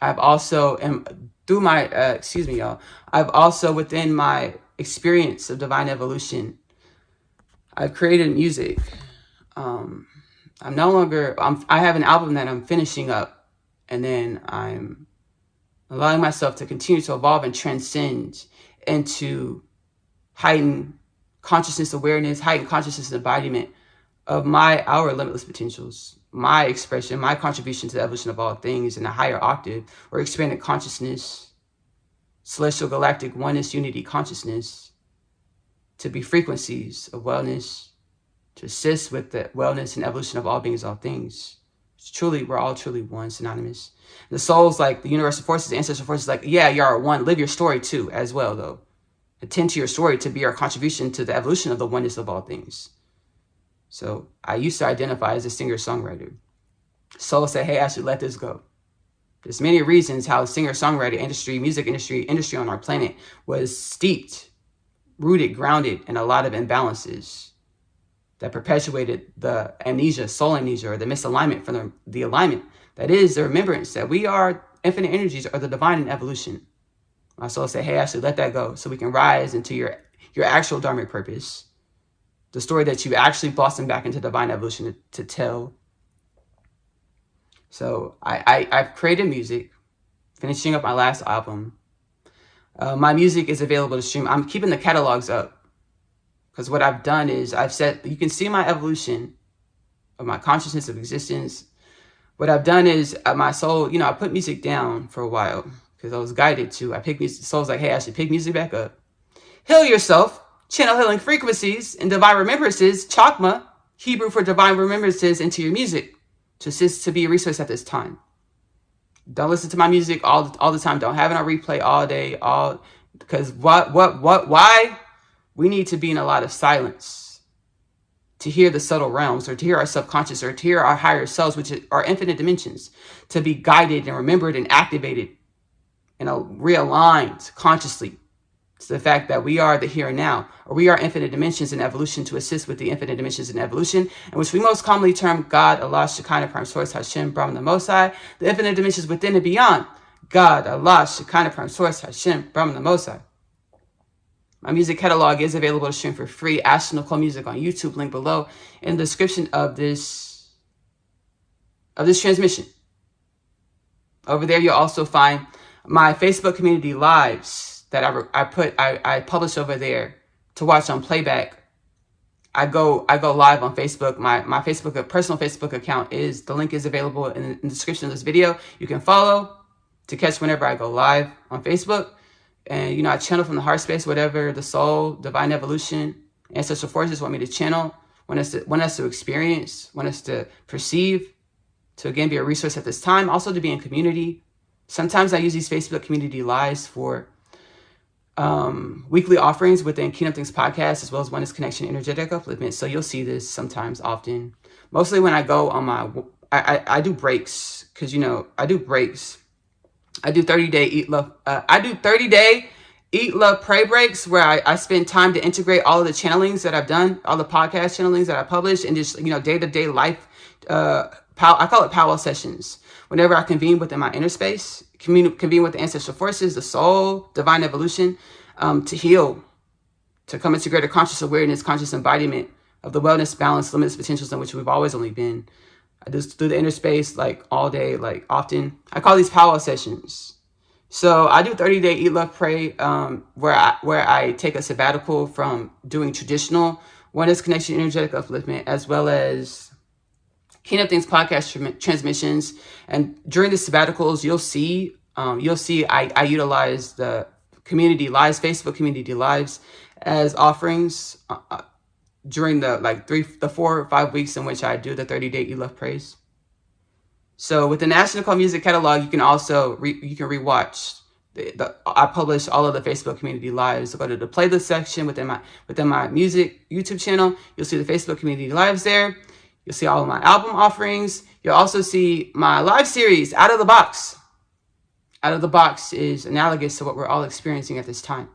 I've also, through my, I've also, within my experience of divine evolution, I've created music. I have an album that I'm finishing up, and then I'm allowing myself to continue to evolve and transcend into heightened consciousness awareness, heightened consciousness and embodiment of our limitless potentials, my expression, my contribution to the evolution of all things in a higher octave or expanded consciousness, celestial galactic oneness unity consciousness, to be frequencies of wellness, to assist with the wellness and evolution of all beings, all things. It's truly, we're all truly one, synonymous. The soul's like the universal forces, the ancestral forces, like, yeah, you are one. Live your story too, as well, though. Attend to your story to be our contribution to the evolution of the oneness of all things. So I used to identify as a singer-songwriter. Soul said, hey, Ashley, let this go. There's many reasons how the singer-songwriter industry, music industry on our planet was steeped, rooted, grounded in a lot of imbalances that perpetuated the amnesia, soul amnesia, or the misalignment from the alignment. That is the remembrance that we are infinite energies or the divine in evolution. My soul said, hey, Ashley, let that go so we can rise into your actual dharmic purpose. The story that you actually blossomed back into divine evolution to tell. So I've created music, finishing up my last album. My music is available to stream. I'm keeping the catalogs up because what I've done is you can see my evolution of my consciousness of existence. What I've done is my soul, I put music down for a while because I was guided to. I picked music. Soul's like, hey, I should pick music back up. Heal yourself. Channel healing frequencies and divine remembrances, Chakma, Hebrew for divine remembrances, into your music to assist to be a resource at this time. Don't listen to my music all the time. Don't have it on replay all day, because why? We need to be in a lot of silence to hear the subtle realms, or to hear our subconscious, or to hear our higher selves, which are infinite dimensions, to be guided and remembered and activated and realigned consciously. It's the fact that we are the here and now, or we are infinite dimensions in evolution to assist with the infinite dimensions in evolution, in which we most commonly term God, Allah, Shekinah, Prime Source, Hashem, Brahman, the Most High, the infinite dimensions within and beyond. God, Allah, Shekinah, Prime Source, Hashem, Brahman, the Most High. My music catalog is available to stream for free. Ashley-Nicole Music on YouTube, link below in the description of this transmission. Over there, you'll also find my Facebook community lives that I publish over there to watch on playback. I go live on Facebook. My Facebook personal Facebook account the link is available in the description of this video. You can follow to catch whenever I go live on Facebook. And I channel from the heart space, whatever the soul, divine evolution, ancestral forces want me to channel, want us to experience, want us to perceive, to again be a resource at this time, also to be in community. Sometimes I use these Facebook community lives for weekly offerings within Kingdom Things podcast, as well as Oneness Connection Energetic Upliftment. So you'll see this sometimes, often. Mostly when I go on I do breaks, because I do breaks. I do 30-day eat love. I do 30-day eat love pray breaks where I spend time to integrate all of the channelings that I've done, all the podcast channelings that I publish, and just day-to-day life. I call it Powwow sessions. Whenever I convene within my inner space, convene with the ancestral forces, the soul, divine evolution, to heal, to come into greater conscious awareness, conscious embodiment of the wellness, balance, limitless potentials in which we've always only been. I just do the inner space like all day, like often. I call these powwow sessions. So I do 30-day Eat, Love, Pray, where I take a sabbatical from doing traditional Oneness Connection Energetic Upliftment, as well as Kingdom Things podcast transmissions. And during the sabbaticals, you'll see I utilize the community lives, Facebook community lives, as offerings during the 4 or 5 weeks in which I do the 30-day Eat, Love, Praise. So with the Ashley-Nicole music catalog, you can also rewatch. I publish all of the Facebook community lives. So go to the playlist section within my music YouTube channel. You'll see the Facebook community lives there. You'll see all of my album offerings. You'll also see my live series, Out of the Box. Out of the Box is analogous to what we're all experiencing at this time.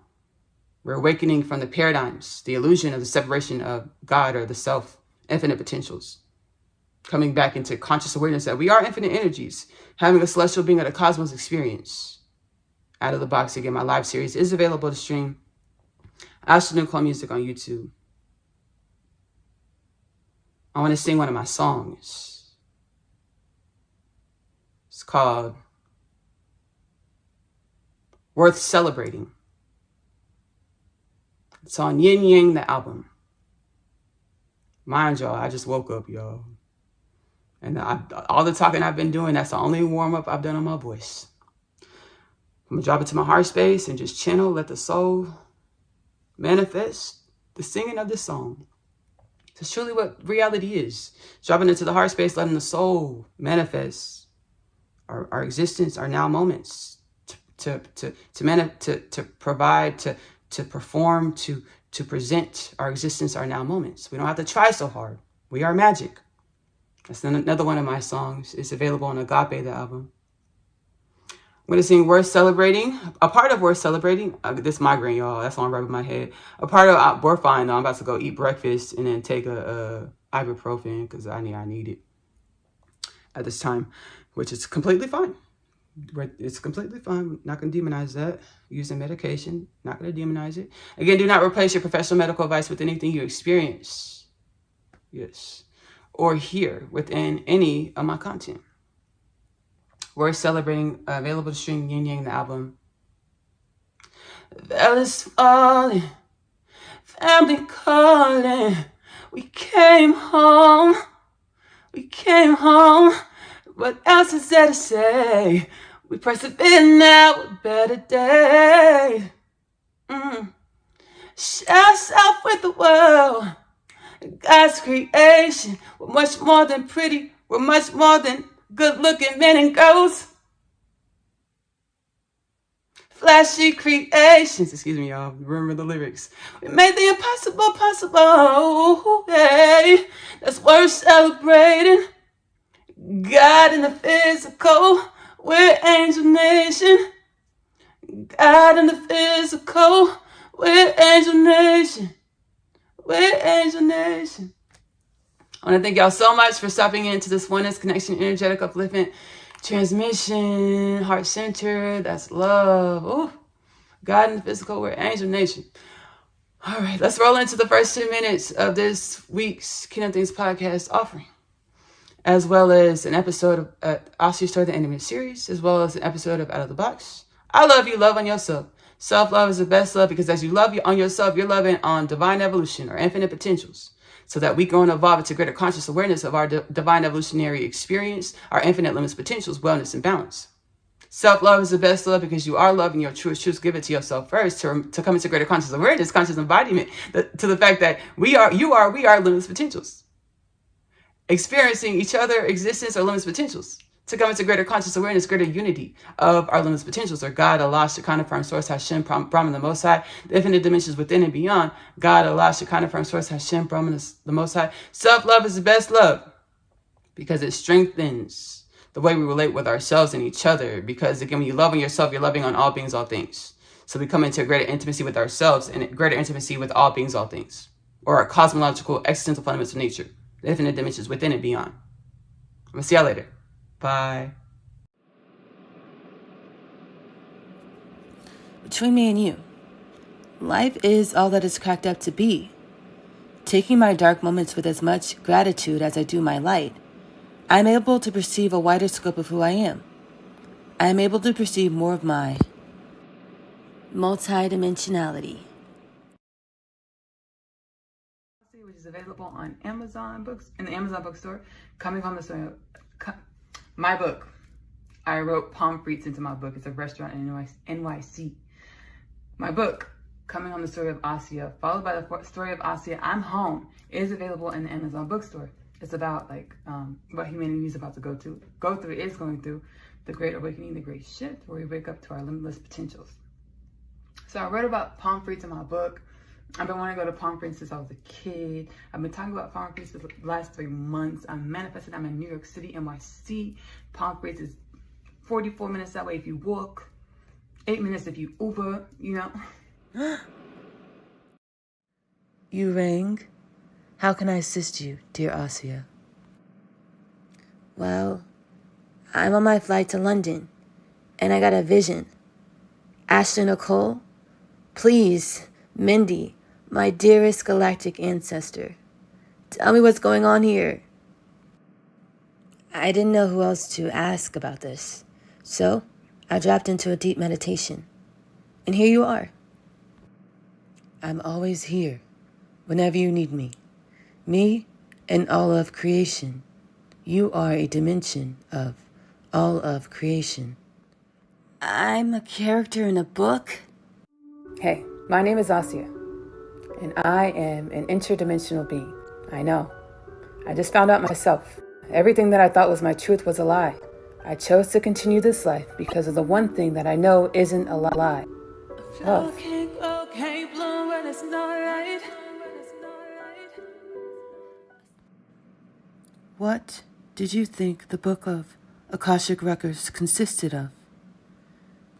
We're awakening from the paradigms, the illusion of the separation of God or the self, infinite potentials. Coming back into conscious awareness that we are infinite energies, having a celestial being of the cosmos experience. Out of the Box, again, my live series is available to stream. Ashley-Nicole music on YouTube. I want to sing one of my songs. It's called Worth Celebrating. It's on Yin Yang, the album. Mind y'all, I just woke up, y'all. And all the talking I've been doing, that's the only warm-up I've done on my voice. I'm going to drop it to my heart space and just channel, let the soul manifest the singing of this song. It's truly what reality is. Dropping into the heart space, letting the soul manifest our existence, our now moments, to provide, to perform, to present our existence, our now moments. We don't have to try so hard. We are magic. That's another one of my songs. It's available on Agape, the album. I'm going to sing Worth Celebrating. A part of Worth Celebrating, this migraine, y'all, that's on right with my head. A part of, we're fine, though. I'm about to go eat breakfast and then take a ibuprofen because I need it at this time, which is completely fine. It's completely fine. Not going to demonize that. Using medication, not going to demonize it. Again, do not replace your professional medical advice with anything you experience. Yes. Or hear within any of my content. We're celebrating, available to stream Yin Yang, the album. Fellas falling, family calling. We came home. What else is there to say? We persevere now with better days. Share ourselves with the world. God's creation. We're much more than pretty. We're much more than good-looking men and girls. Flashy creations. Excuse me, y'all. Remember the lyrics. We made the impossible possible. Hey, that's worth celebrating. God in the physical. We're Angel Nation. God in the physical. We're Angel Nation. We're Angel Nation. I want to thank y'all so much for stopping into this Oneness Connection Energetic Upliftment transmission. Heart center. That's love. Oh, God in the physical. We're Angel Nation. All right, let's roll into the first 2 minutes of this week's Kingdom Things podcast offering, as well as an episode of Asiyah Story, the Intimate series, as well as an episode of Out of the Box. I love you. Love on yourself. Self-love is the best love because as you love on yourself, you're loving on divine evolution or infinite potentials, so that we grow and evolve into greater conscious awareness of our divine evolutionary experience, our infinite limits, potentials, wellness, and balance. Self-love is the best love because you are loving your truest truth. Give it to yourself first to come into greater conscious awareness, conscious embodiment, to the fact that we are limitless potentials. Experiencing each other existence or limitless potentials. To come into greater conscious awareness, greater unity of our limitless potentials, or God, Allah, Shekinah, Firm Source, Hashem, Brahman, the Most High, the infinite dimensions within and beyond. God, Allah, Shekinah, Firm Source, Hashem, Brahman, the Most High. Self-love is the best love because it strengthens the way we relate with ourselves and each other. Because again, when you love on yourself, you're loving on all beings, all things. So we come into greater intimacy with ourselves and greater intimacy with all beings, all things, or our cosmological existential fundamentals of nature, the infinite dimensions within and beyond. I'm gonna see y'all later. Bye. Between me and you, life is all that it's cracked up to be. Taking my dark moments with as much gratitude as I do my light, I'm able to perceive a wider scope of who I am. I am able to perceive more of my multidimensionality. Which is available on Amazon books, in the Amazon bookstore. Coming from the story, my book. I wrote palm frites into my book. It's a restaurant in NYC. My book, Coming on the Story of Asiyah, followed by the story of Asiyah, I'm Home, is available in the Amazon bookstore. It's about what humanity is about to going through the Great Awakening, the Great Shift, where we wake up to our limitless potentials. So I wrote about palm frites in my book. I've been wanting to go to palm frites since I was a kid. I've been talking about palm frites for the last 3 months. I'm manifesting. I'm in New York City, NYC. Palm frites is 44 minutes that way if you walk, 8 minutes if you Uber, You rang. How can I assist you, dear Asiyah? Well, I'm on my flight to London, and I got a vision. Ashley-Nicole, please, Mindy, my dearest galactic ancestor, tell me what's going on here. I didn't know who else to ask about this, so I dropped into a deep meditation. And here you are. I'm always here, whenever you need me. Me and all of creation. You are a dimension of all of creation. I'm a character in a book? Hey, my name is Asiyah, and I am an interdimensional being. I know. I just found out myself. Everything that I thought was my truth was a lie. I chose to continue this life because of the one thing that I know isn't a lie. Love. What did you think the book of Akashic Records consisted of?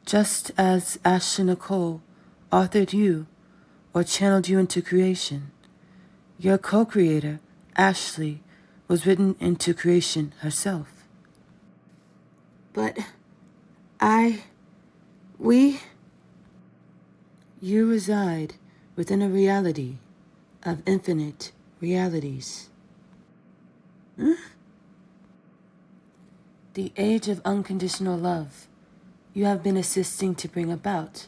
Just as Ashley-Nicole authored you or channeled you into creation, your co-creator, Ashley, was written into creation herself. But you reside within a reality of infinite realities. The age of unconditional love you have been assisting to bring about.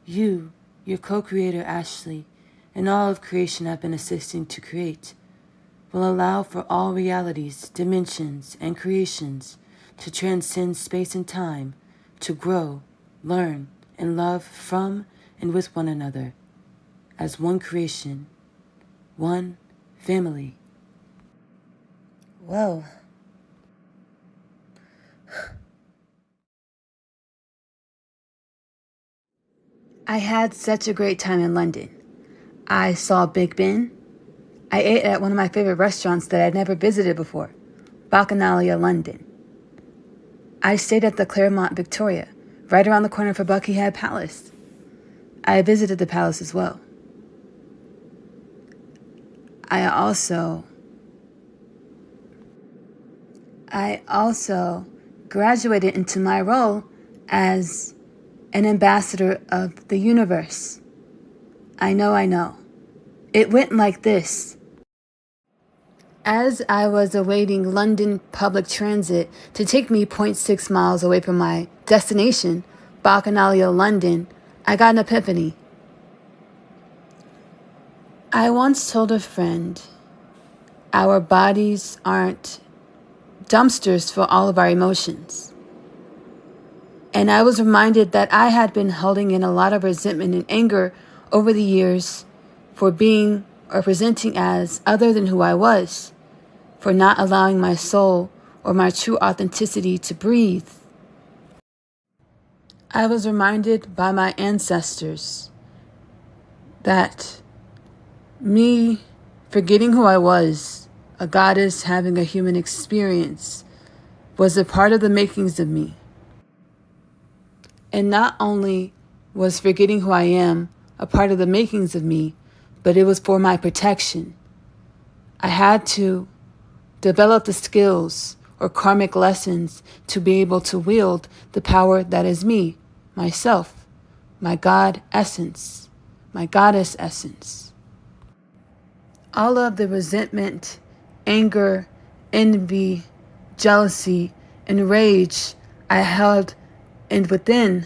You, your co-creator Ashley, and all of creation have been assisting to create, will allow for all realities, dimensions, and creations to transcend space and time, to grow, learn, and love from and with one another, as one creation, one family. Whoa. I had such a great time in London. I saw Big Ben. I ate at one of my favorite restaurants that I'd never visited before, Bacchanalia, London. I stayed at the Claremont Victoria, right around the corner from Buckingham Palace. I visited the palace as well. I also graduated into my role as an ambassador of the universe. I know. It went like this. As I was awaiting London public transit to take me 0.6 miles away from my destination, Bacchanalia, London, I got an epiphany. I once told a friend, our bodies aren't dumpsters for all of our emotions. And I was reminded that I had been holding in a lot of resentment and anger over the years for being or presenting as other than who I was, for not allowing my soul or my true authenticity to breathe. I was reminded by my ancestors that me forgetting who I was, a goddess having a human experience, was a part of the makings of me. And not only was forgetting who I am a part of the makings of me, but it was for my protection. I had to develop the skills or karmic lessons to be able to wield the power that is me, myself, my God essence, my goddess essence. All of the resentment, anger, envy, jealousy, and rage I held within,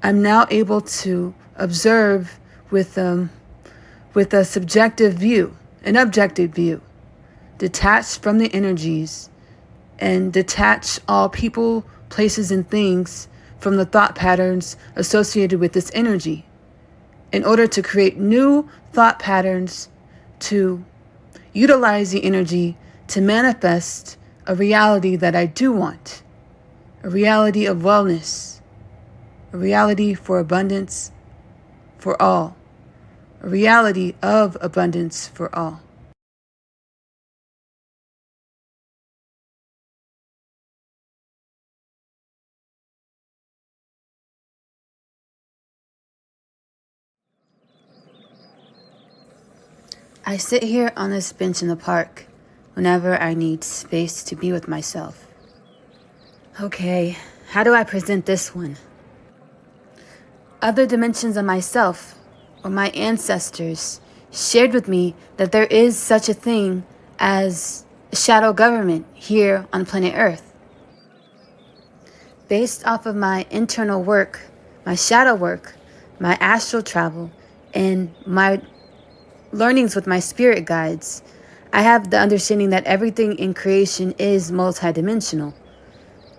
I'm now able to observe with a subjective view, an objective view, detached from the energies, and detach all people, places, and things from the thought patterns associated with this energy, in order to create new thought patterns to utilize the energy to manifest a reality that I do want, a reality of wellness, a reality for abundance for all, a reality of abundance for all. I sit here on this bench in the park whenever I need space to be with myself. Okay, how do I present this one? Other dimensions of myself or my ancestors shared with me that there is such a thing as shadow government here on planet Earth. Based off of my internal work, my shadow work, my astral travel, and my learnings with my spirit guides, I have the understanding that everything in creation is multidimensional.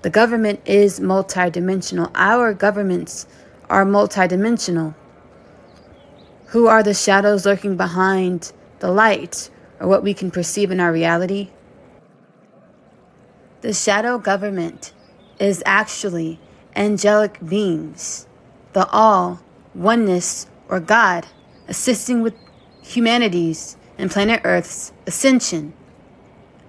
The government is multidimensional. Our governments are multidimensional. Who are the shadows lurking behind the light, or what we can perceive in our reality? The shadow government is actually angelic beings, the all, oneness, or God, assisting with humanity's and planet Earth's ascension.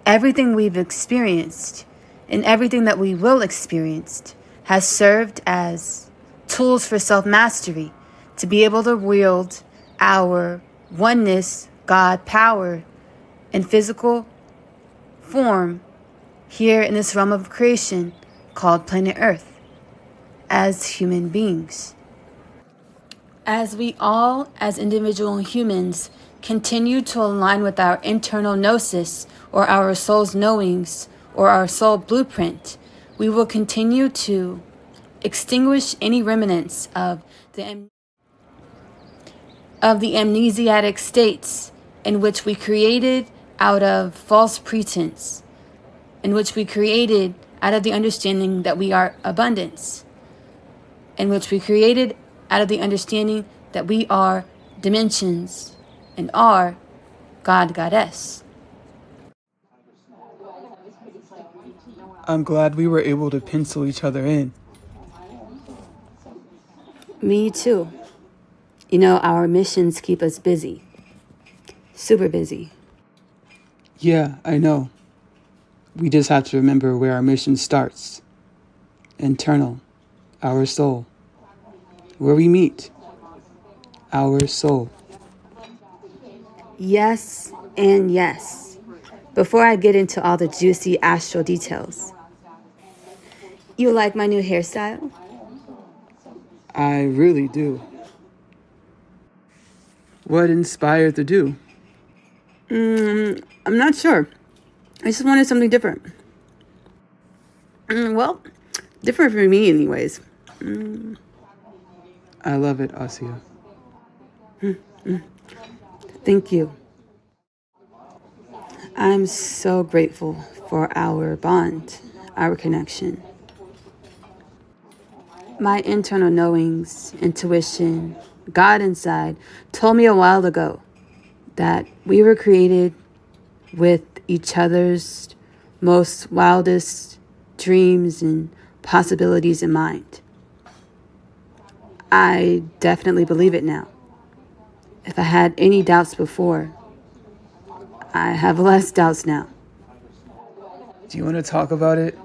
Everything we've experienced and everything that we will experience has served as tools for self-mastery to be able to wield our oneness, God power in physical form here in this realm of creation called planet Earth as human beings. As we all, as individual humans, continue to align with our internal gnosis or our soul's knowings or our soul blueprint, we will continue to extinguish any remnants of the amnesiatic states in which we created out of false pretense, in which we created out of the understanding that we are abundance, in which we created out of the understanding that we are dimensions and are God, Goddess. I'm glad we were able to pencil each other in. Me too. You know, our missions keep us busy. Super busy. Yeah, I know. We just have to remember where our mission starts. Internal, our soul. Where we meet, our soul. Yes and yes. Before I get into all the juicy astral details, you like my new hairstyle? I really do. What inspired the do? I'm not sure. I just wanted something different. Well, different for me anyways. I love it, Asiyah. Thank you. I'm so grateful for our bond, our connection. My internal knowings, intuition, God inside told me a while ago that we were created with each other's most wildest dreams and possibilities in mind. I definitely believe it now. If I had any doubts before, I have less doubts now. Do you want to talk about it?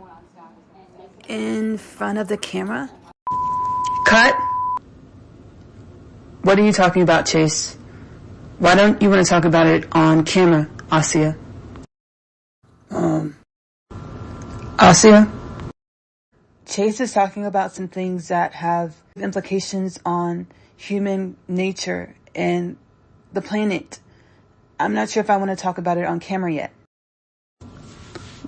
In front of the camera? Cut! What are you talking about, Chase? Why don't you want to talk about it on camera, Asiyah? Asiyah? Chase is talking about some things that have implications on human nature and the planet. I'm not sure if I want to talk about it on camera yet.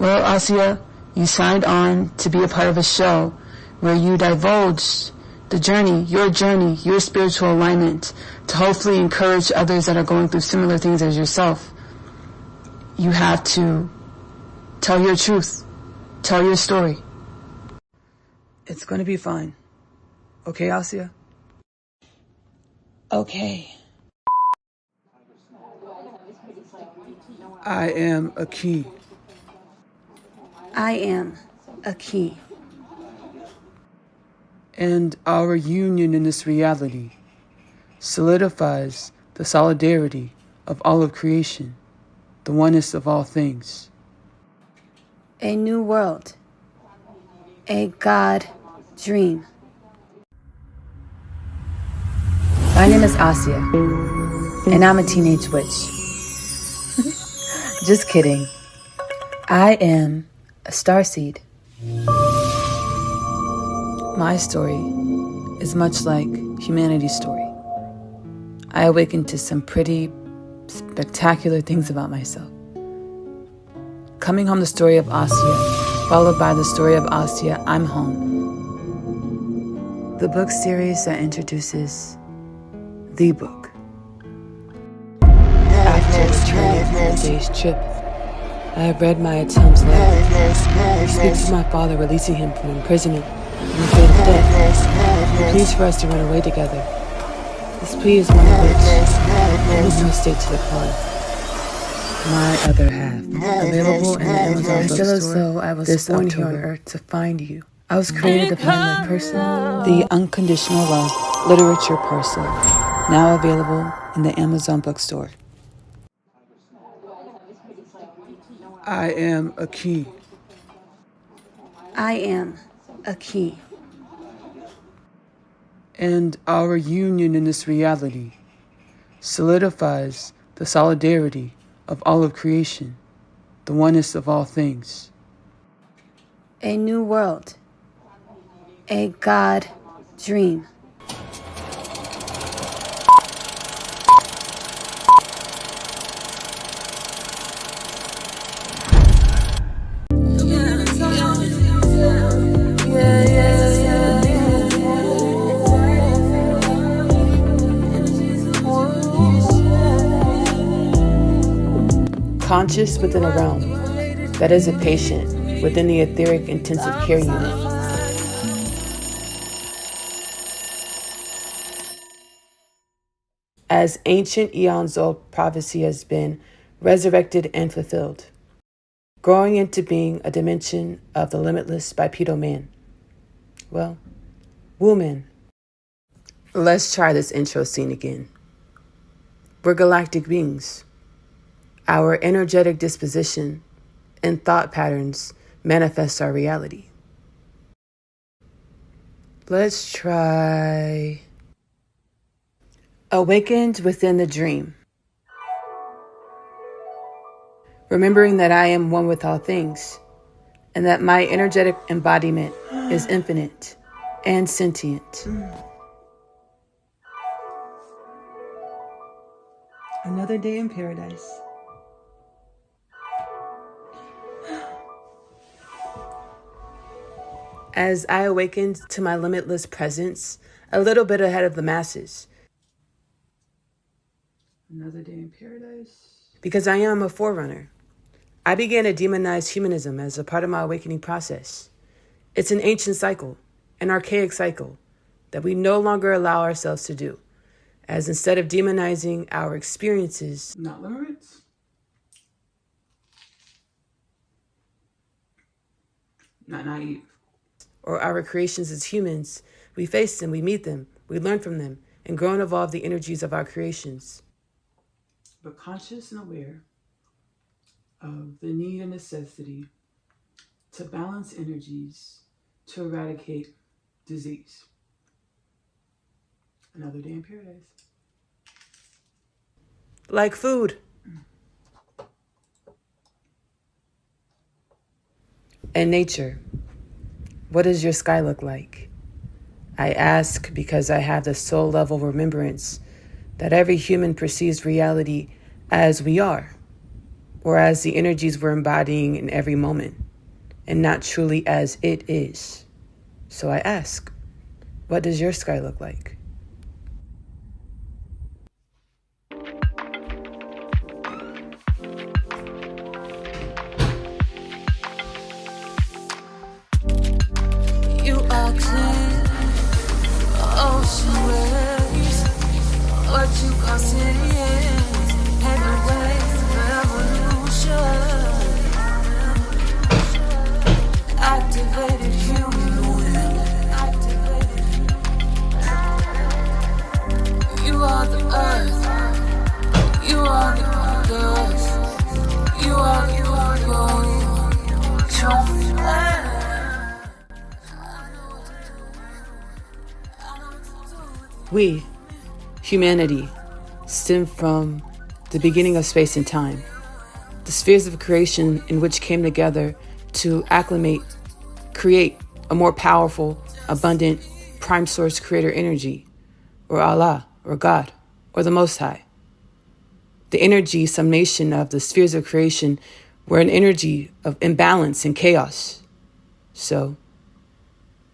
Well, Asiyah, you signed on to be a part of a show where you divulged the journey, your spiritual alignment, to hopefully encourage others that are going through similar things as yourself. You have to tell your truth, tell your story. It's going to be fine. Okay, Asiyah? Okay. I am a key. I am a key. And our union in this reality solidifies the solidarity of all of creation, the oneness of all things. A new world. A God dream. My name is Asiyah, and I'm a teenage witch. Just kidding. I am a starseed. My story is much like humanity's story. I awakened to some pretty spectacular things about myself. Coming home, the story of Asiyah, followed by the story of Asiyah, I'm home. The book series that introduces the book. After returning from the day's trip, I have read my Atom's letter. He speaks of my father releasing him from imprisonment and the fate of death. He pleads for us to run away together. This plea is one of which I make no state to decline. My other half, available in the Amazon bookstore. I feel as though I was born here on earth to find you. I was created to find my person. The Unconditional Love Literature Parcel, now available in the Amazon bookstore. I am a key. I am a key. And our union in this reality solidifies the solidarity of all of creation, the oneness of all things. A new world. A God dream. Conscious within a realm that is a patient within the etheric intensive care unit. As ancient eons old prophecy has been resurrected and fulfilled, growing into being a dimension of the limitless bipedal man. Well, woman. Let's try this intro scene again. We're galactic beings. Our energetic disposition and thought patterns manifest our reality. Let's try awakened within the dream. Remembering that I am one with all things, and that my energetic embodiment is infinite and sentient. Another day in paradise. As I awakened to my limitless presence, a little bit ahead of the masses. Another day in paradise. Because I am a forerunner. I began to demonize humanism as a part of my awakening process. It's an ancient cycle, an archaic cycle, that we no longer allow ourselves to do, as instead of demonizing our experiences, not limits, not naive, or our creations as humans, we face them, we meet them, we learn from them, and grow and evolve the energies of our creations. But conscious and aware of the need and necessity to balance energies to eradicate disease. Another day in paradise. Like food. And nature. What does your sky look like? I ask because I have the soul level remembrance that every human perceives reality as we are. or as the energies we're embodying in every moment, and not truly as it is. So I ask, what does your sky look like? You are clear, ocean waves, what you call sins, heavy waves of evolution, activated human will. You are the earth, you are the dust, you are the truth. We, humanity, stem from the beginning of space and time, the spheres of creation in which came together to create a more powerful, abundant, prime source creator energy, or Allah, or God, or the Most High. The energy summation of the spheres of creation were an energy of imbalance and chaos. So,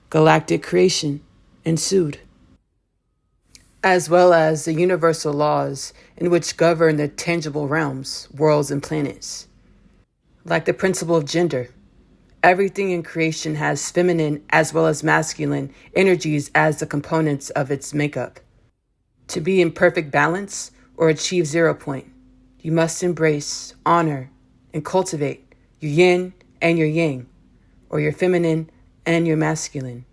galactic creation ensued, as well as the universal laws in which govern the tangible realms, worlds, and planets. Like the principle of gender, everything in creation has feminine as well as masculine energies as the components of its makeup. To be in perfect balance or achieve 0 point, you must embrace, honor, and cultivate your yin and your yang, or your feminine and your masculine,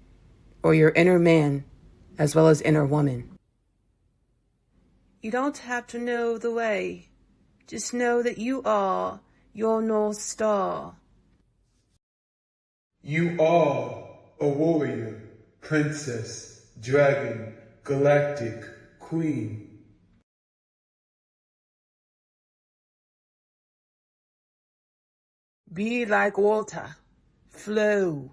or your inner man as well as inner woman. You don't have to know the way. Just know that you are your North Star. You are a warrior, princess, dragon, galactic, queen. Be like water. Flow.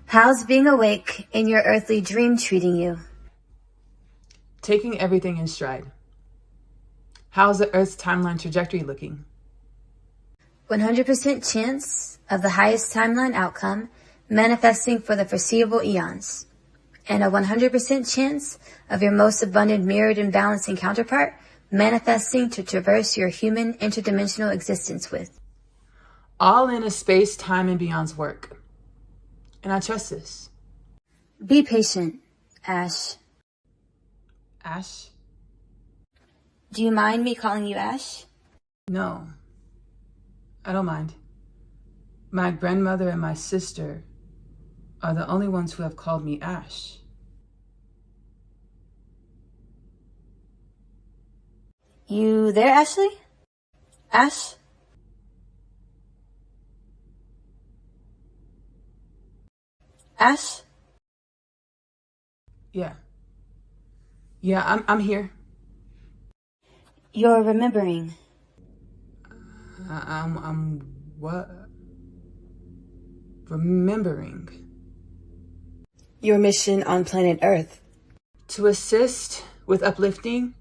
How's being awake in your earthly dream treating you? Taking everything in stride. How's the Earth's timeline trajectory looking? 100% chance of the highest timeline outcome manifesting for the foreseeable eons, and a 100% chance of your most abundant mirrored and balancing counterpart manifesting to traverse your human interdimensional existence with. All in a space, time, and beyond's work. And I trust this. Be patient, Ash. Ash? Do you mind me calling you Ash? No, I don't mind. My grandmother and my sister are the only ones who have called me Ash. You there, Ashley? Ash? Ash? Yeah, I'm here. You're remembering. I'm what? Remembering. Your mission on planet Earth. To assist with uplifting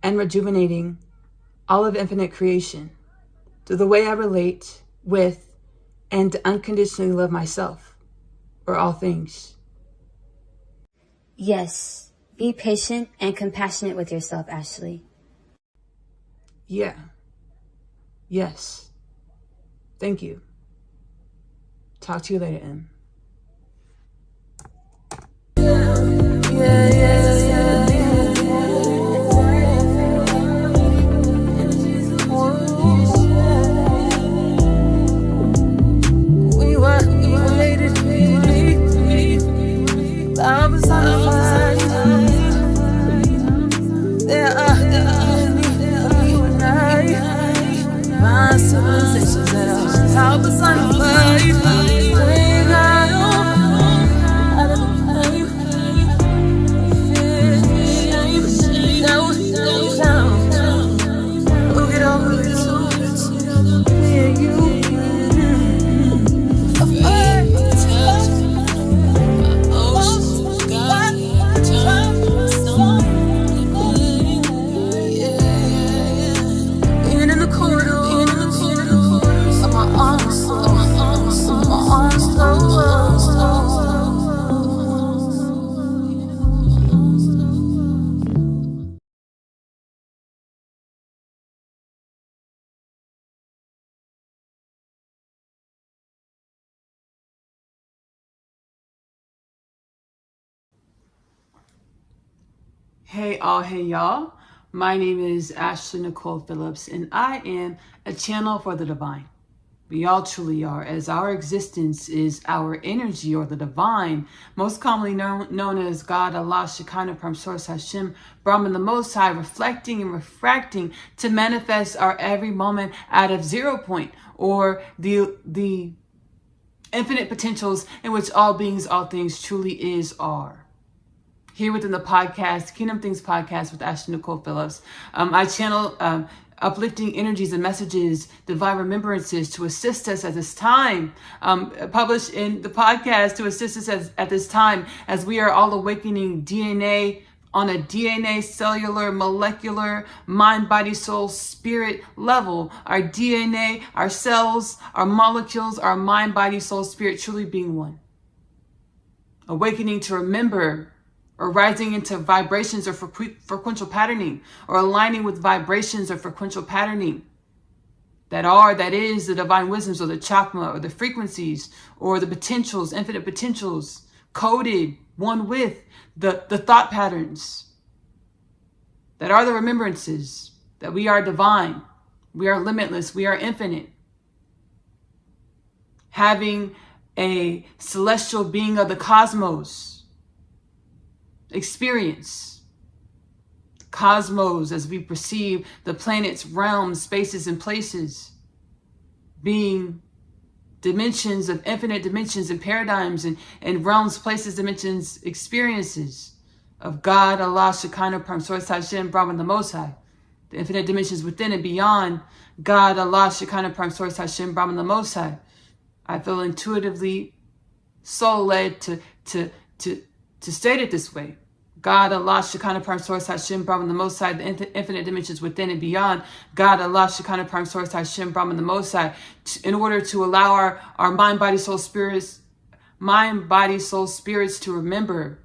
and rejuvenating all of infinite creation through the way I relate with and to unconditionally love myself or all things. Yes. Be patient and compassionate with yourself, Ashley. Yeah. Yes. Thank you. Talk to you later, Em. We were related. I was on the fire. There are you and I. My civilizations that are how was on the fire. Bring out of the pain, fear, shame. Hey all, hey y'all. My name is Ashley-Nicole Phillips, and I am a channel for the divine. We all truly are, as our existence is our energy, or the divine, most commonly known as God, Allah, Shekinah, Prime Source, Hashem, Brahman, the Most High, reflecting and refracting to manifest our every moment out of 0 point, or the infinite potentials in which all beings, all things truly are. Here within the podcast, Kingdom Things Podcast with Ashley-Nicole Phillips, I channel uplifting energies and messages, divine remembrances to assist us at this time, published in the podcast to assist us at this time as we are all awakening DNA on a DNA, cellular, molecular, mind, body, soul, spirit level. Our DNA, our cells, our molecules, our mind, body, soul, spirit truly being one. Awakening to remember, or rising into vibrations or frequential patterning, or aligning with vibrations or frequential patterning that is the divine wisdoms, or the chakma, or the frequencies, or the potentials, infinite potentials, coded one with the thought patterns that are the remembrances that we are divine, we are limitless, we are infinite. Having a celestial being of the cosmos experience cosmos as we perceive the planets, realms, spaces, and places being dimensions of infinite dimensions and paradigms and realms, places, dimensions, experiences of God, Allah, Shekinah, Prime Source, Hashem, Brahman, the Most High, the infinite dimensions within and beyond God, Allah, Shekinah, Prime Source, Hashem, Brahman, the Most High. I feel intuitively soul-led to state it this way. God, Allah, Shekinah, Prime Source, Hashem, Brahman, the Most High, the infinite dimensions within and beyond. God, Allah, Shekinah, Prime Source, Hashem, Brahman, the Most High, in order to allow our mind, body, soul, spirits to remember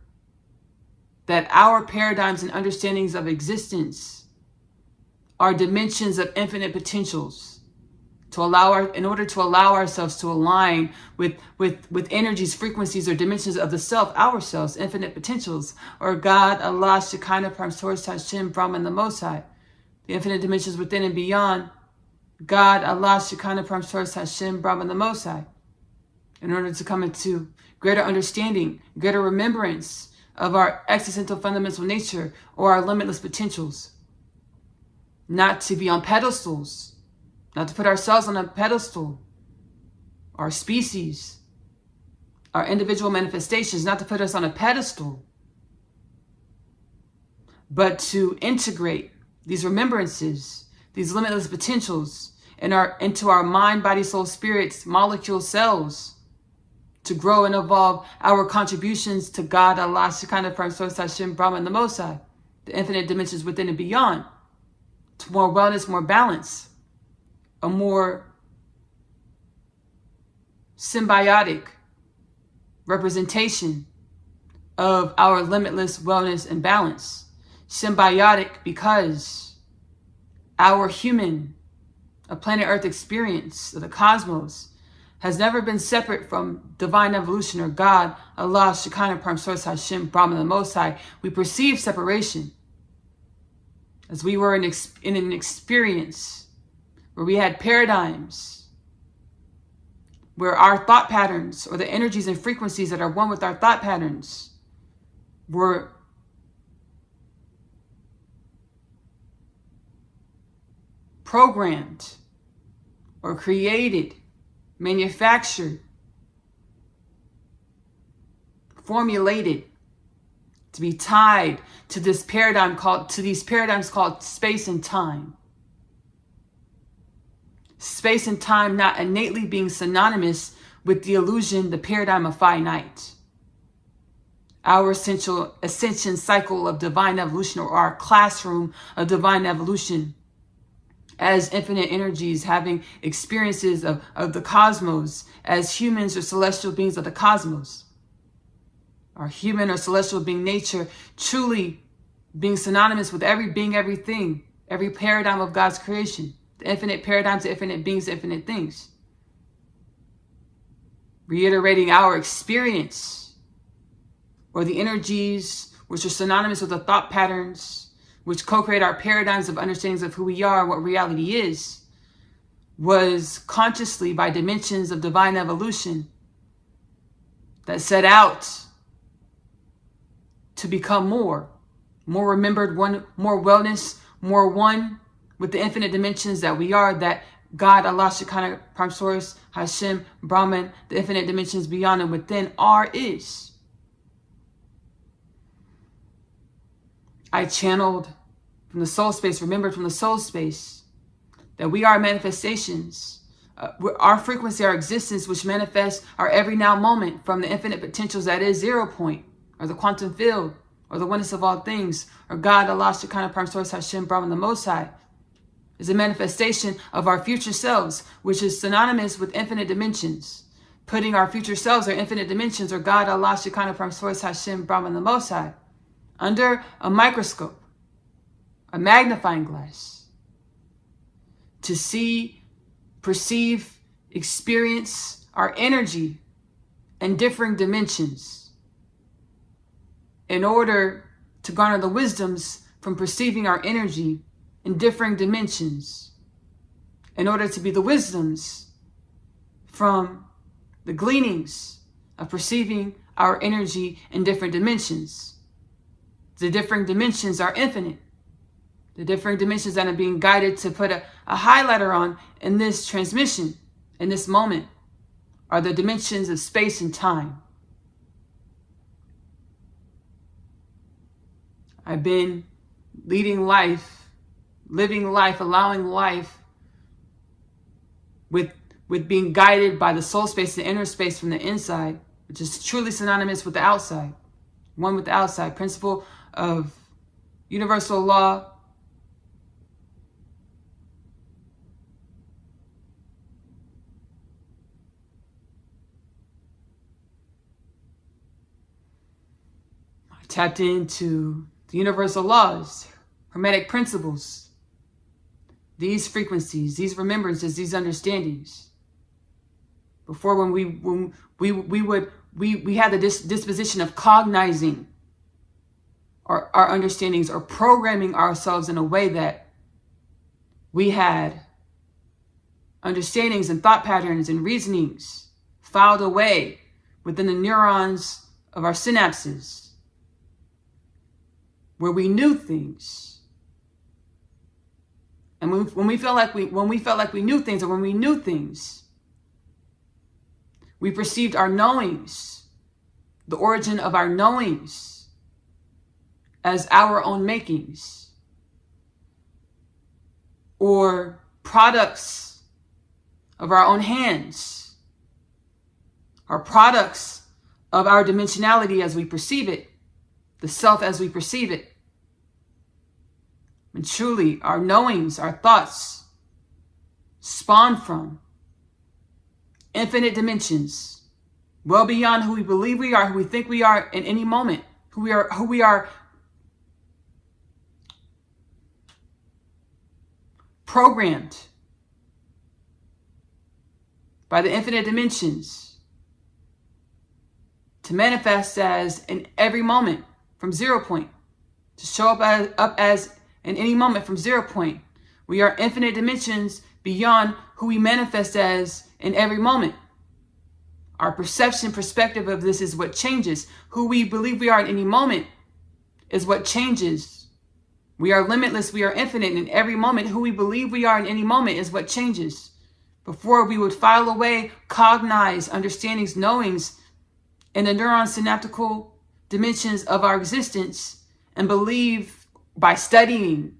that our paradigms and understandings of existence are dimensions of infinite potentials. In order to allow ourselves to align with energies, frequencies, or dimensions of the self, ourselves, infinite potentials, or God, Allah, Shekinah, Prime Source, Hashem, Brahman, the Most High, the infinite dimensions within and beyond God, Allah, Shekinah, Prime Source, Hashem, Brahman, the Most High, in order to come into greater understanding, greater remembrance of our existential fundamental nature, or our limitless potentials, not to be on pedestals, not to put ourselves on a pedestal, our species, our individual manifestations, not to put us on a pedestal, but to integrate these remembrances, these limitless potentials into our mind, body, soul, spirits, molecule cells, to grow and evolve our contributions to God, Allah, Shekinah, Prime Source, Hashem, Brahman, the Most High, the infinite dimensions within and beyond, to more wellness, more balance, a more symbiotic representation of our limitless wellness and balance. Symbiotic because our human, a planet Earth experience of the cosmos has never been separate from divine evolution, or God, Allah, Shekinah, Prime Source, Hashem, Brahman, the Most High. We perceive separation as we were in an experience where we had paradigms, where our thought patterns, or the energies and frequencies that are one with our thought patterns, were programmed or created, manufactured, formulated to be tied to these paradigms called space and time. Space and time not innately being synonymous with the illusion, the paradigm of finite. Our ascension cycle of divine evolution, or our classroom of divine evolution, as infinite energies having experiences of the cosmos, as humans or celestial beings of the cosmos. Our human or celestial being nature truly being synonymous with every being, everything, every paradigm of God's creation. The infinite paradigms, the infinite beings, the infinite things. Reiterating our experience, or the energies, which are synonymous with the thought patterns, which co-create our paradigms of understandings of who we are, what reality is, was consciously by dimensions of divine evolution that set out to become more remembered, more wellness, more one with the infinite dimensions that we are, that God, Allah, Shekinah, Prime Source, Hashem, Brahman, the infinite dimensions beyond and within are is. I channeled from the soul space, remembered from the soul space, that we are manifestations. Our frequency, our existence, which manifests our every now moment from the infinite potentials that is 0 point, or the quantum field, or the oneness of all things, or God, Allah, Shekinah, Prime Source, Hashem, Brahman, the Most High, is a manifestation of our future selves, which is synonymous with infinite dimensions. Putting our future selves, or infinite dimensions, or God, Allah, Shekinah, Prime Source, Hashem, Brahman, the Most High, under a microscope, a magnifying glass, to see, perceive, experience our energy in differing dimensions, in order to garner the wisdoms from perceiving our energy in differing dimensions, in order to be the wisdoms from the gleanings of perceiving our energy in different dimensions. The differing dimensions are infinite. The differing dimensions that I'm being guided to put a highlighter on in this transmission, in this moment, are the dimensions of space and time. I've been leading life, living life, allowing life with being guided by the soul space, the inner space from the inside, which is truly synonymous with the outside. One with the outside. Principle of universal law. I tapped into the universal laws, hermetic principles, these frequencies, these remembrances, these understandings. Before, when we had the disposition of cognizing our understandings, or programming ourselves in a way that we had understandings and thought patterns and reasonings filed away within the neurons of our synapses, where we knew things. And when we felt like we knew things, or when we knew things, we perceived our knowings, the origin of our knowings, as our own makings, or products of our own hands, or products of our dimensionality as we perceive it, the self as we perceive it. And truly, our knowings, our thoughts, spawn from infinite dimensions, well beyond who we believe we are, who we think we are in any moment, who we are programmed by the infinite dimensions to manifest as in every moment from 0 point, to show up as in any moment from 0 point. We are infinite dimensions beyond who we manifest as in every moment. Our perspective of this is what changes. Who we believe we are at any moment is what changes. We are limitless, we are infinite in every moment. Who we believe we are in any moment is what changes. Before, we would file away, cognize, understandings, knowings in the neuron synaptical dimensions of our existence, and believe by studying